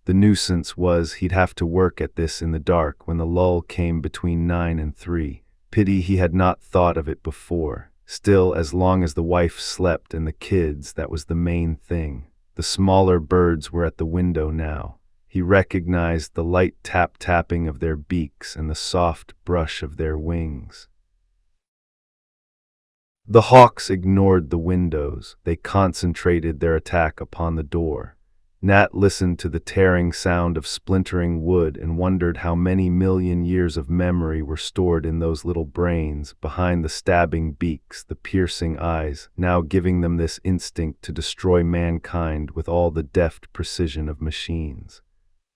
The nuisance was he'd have to work at this in the dark when the lull came between 9 and 3. Pity he had not thought of it before. Still, as long as the wife slept and the kids, that was the main thing. The smaller birds were at the window now. He recognized the light tap-tapping of their beaks and the soft brush of their wings. The hawks ignored the windows. They concentrated their attack upon the door. Nat listened to the tearing sound of splintering wood and wondered how many million years of memory were stored in those little brains, behind the stabbing beaks, the piercing eyes, now giving them this instinct to destroy mankind with all the deft precision of machines.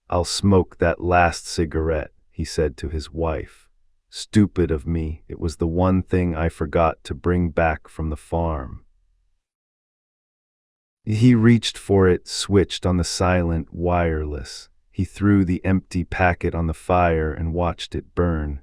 "I'll smoke that last cigarette," he said to his wife. "Stupid of me, it was the one thing I forgot to bring back from the farm." He reached for it, switched on the silent wireless. He threw the empty packet on the fire and watched it burn.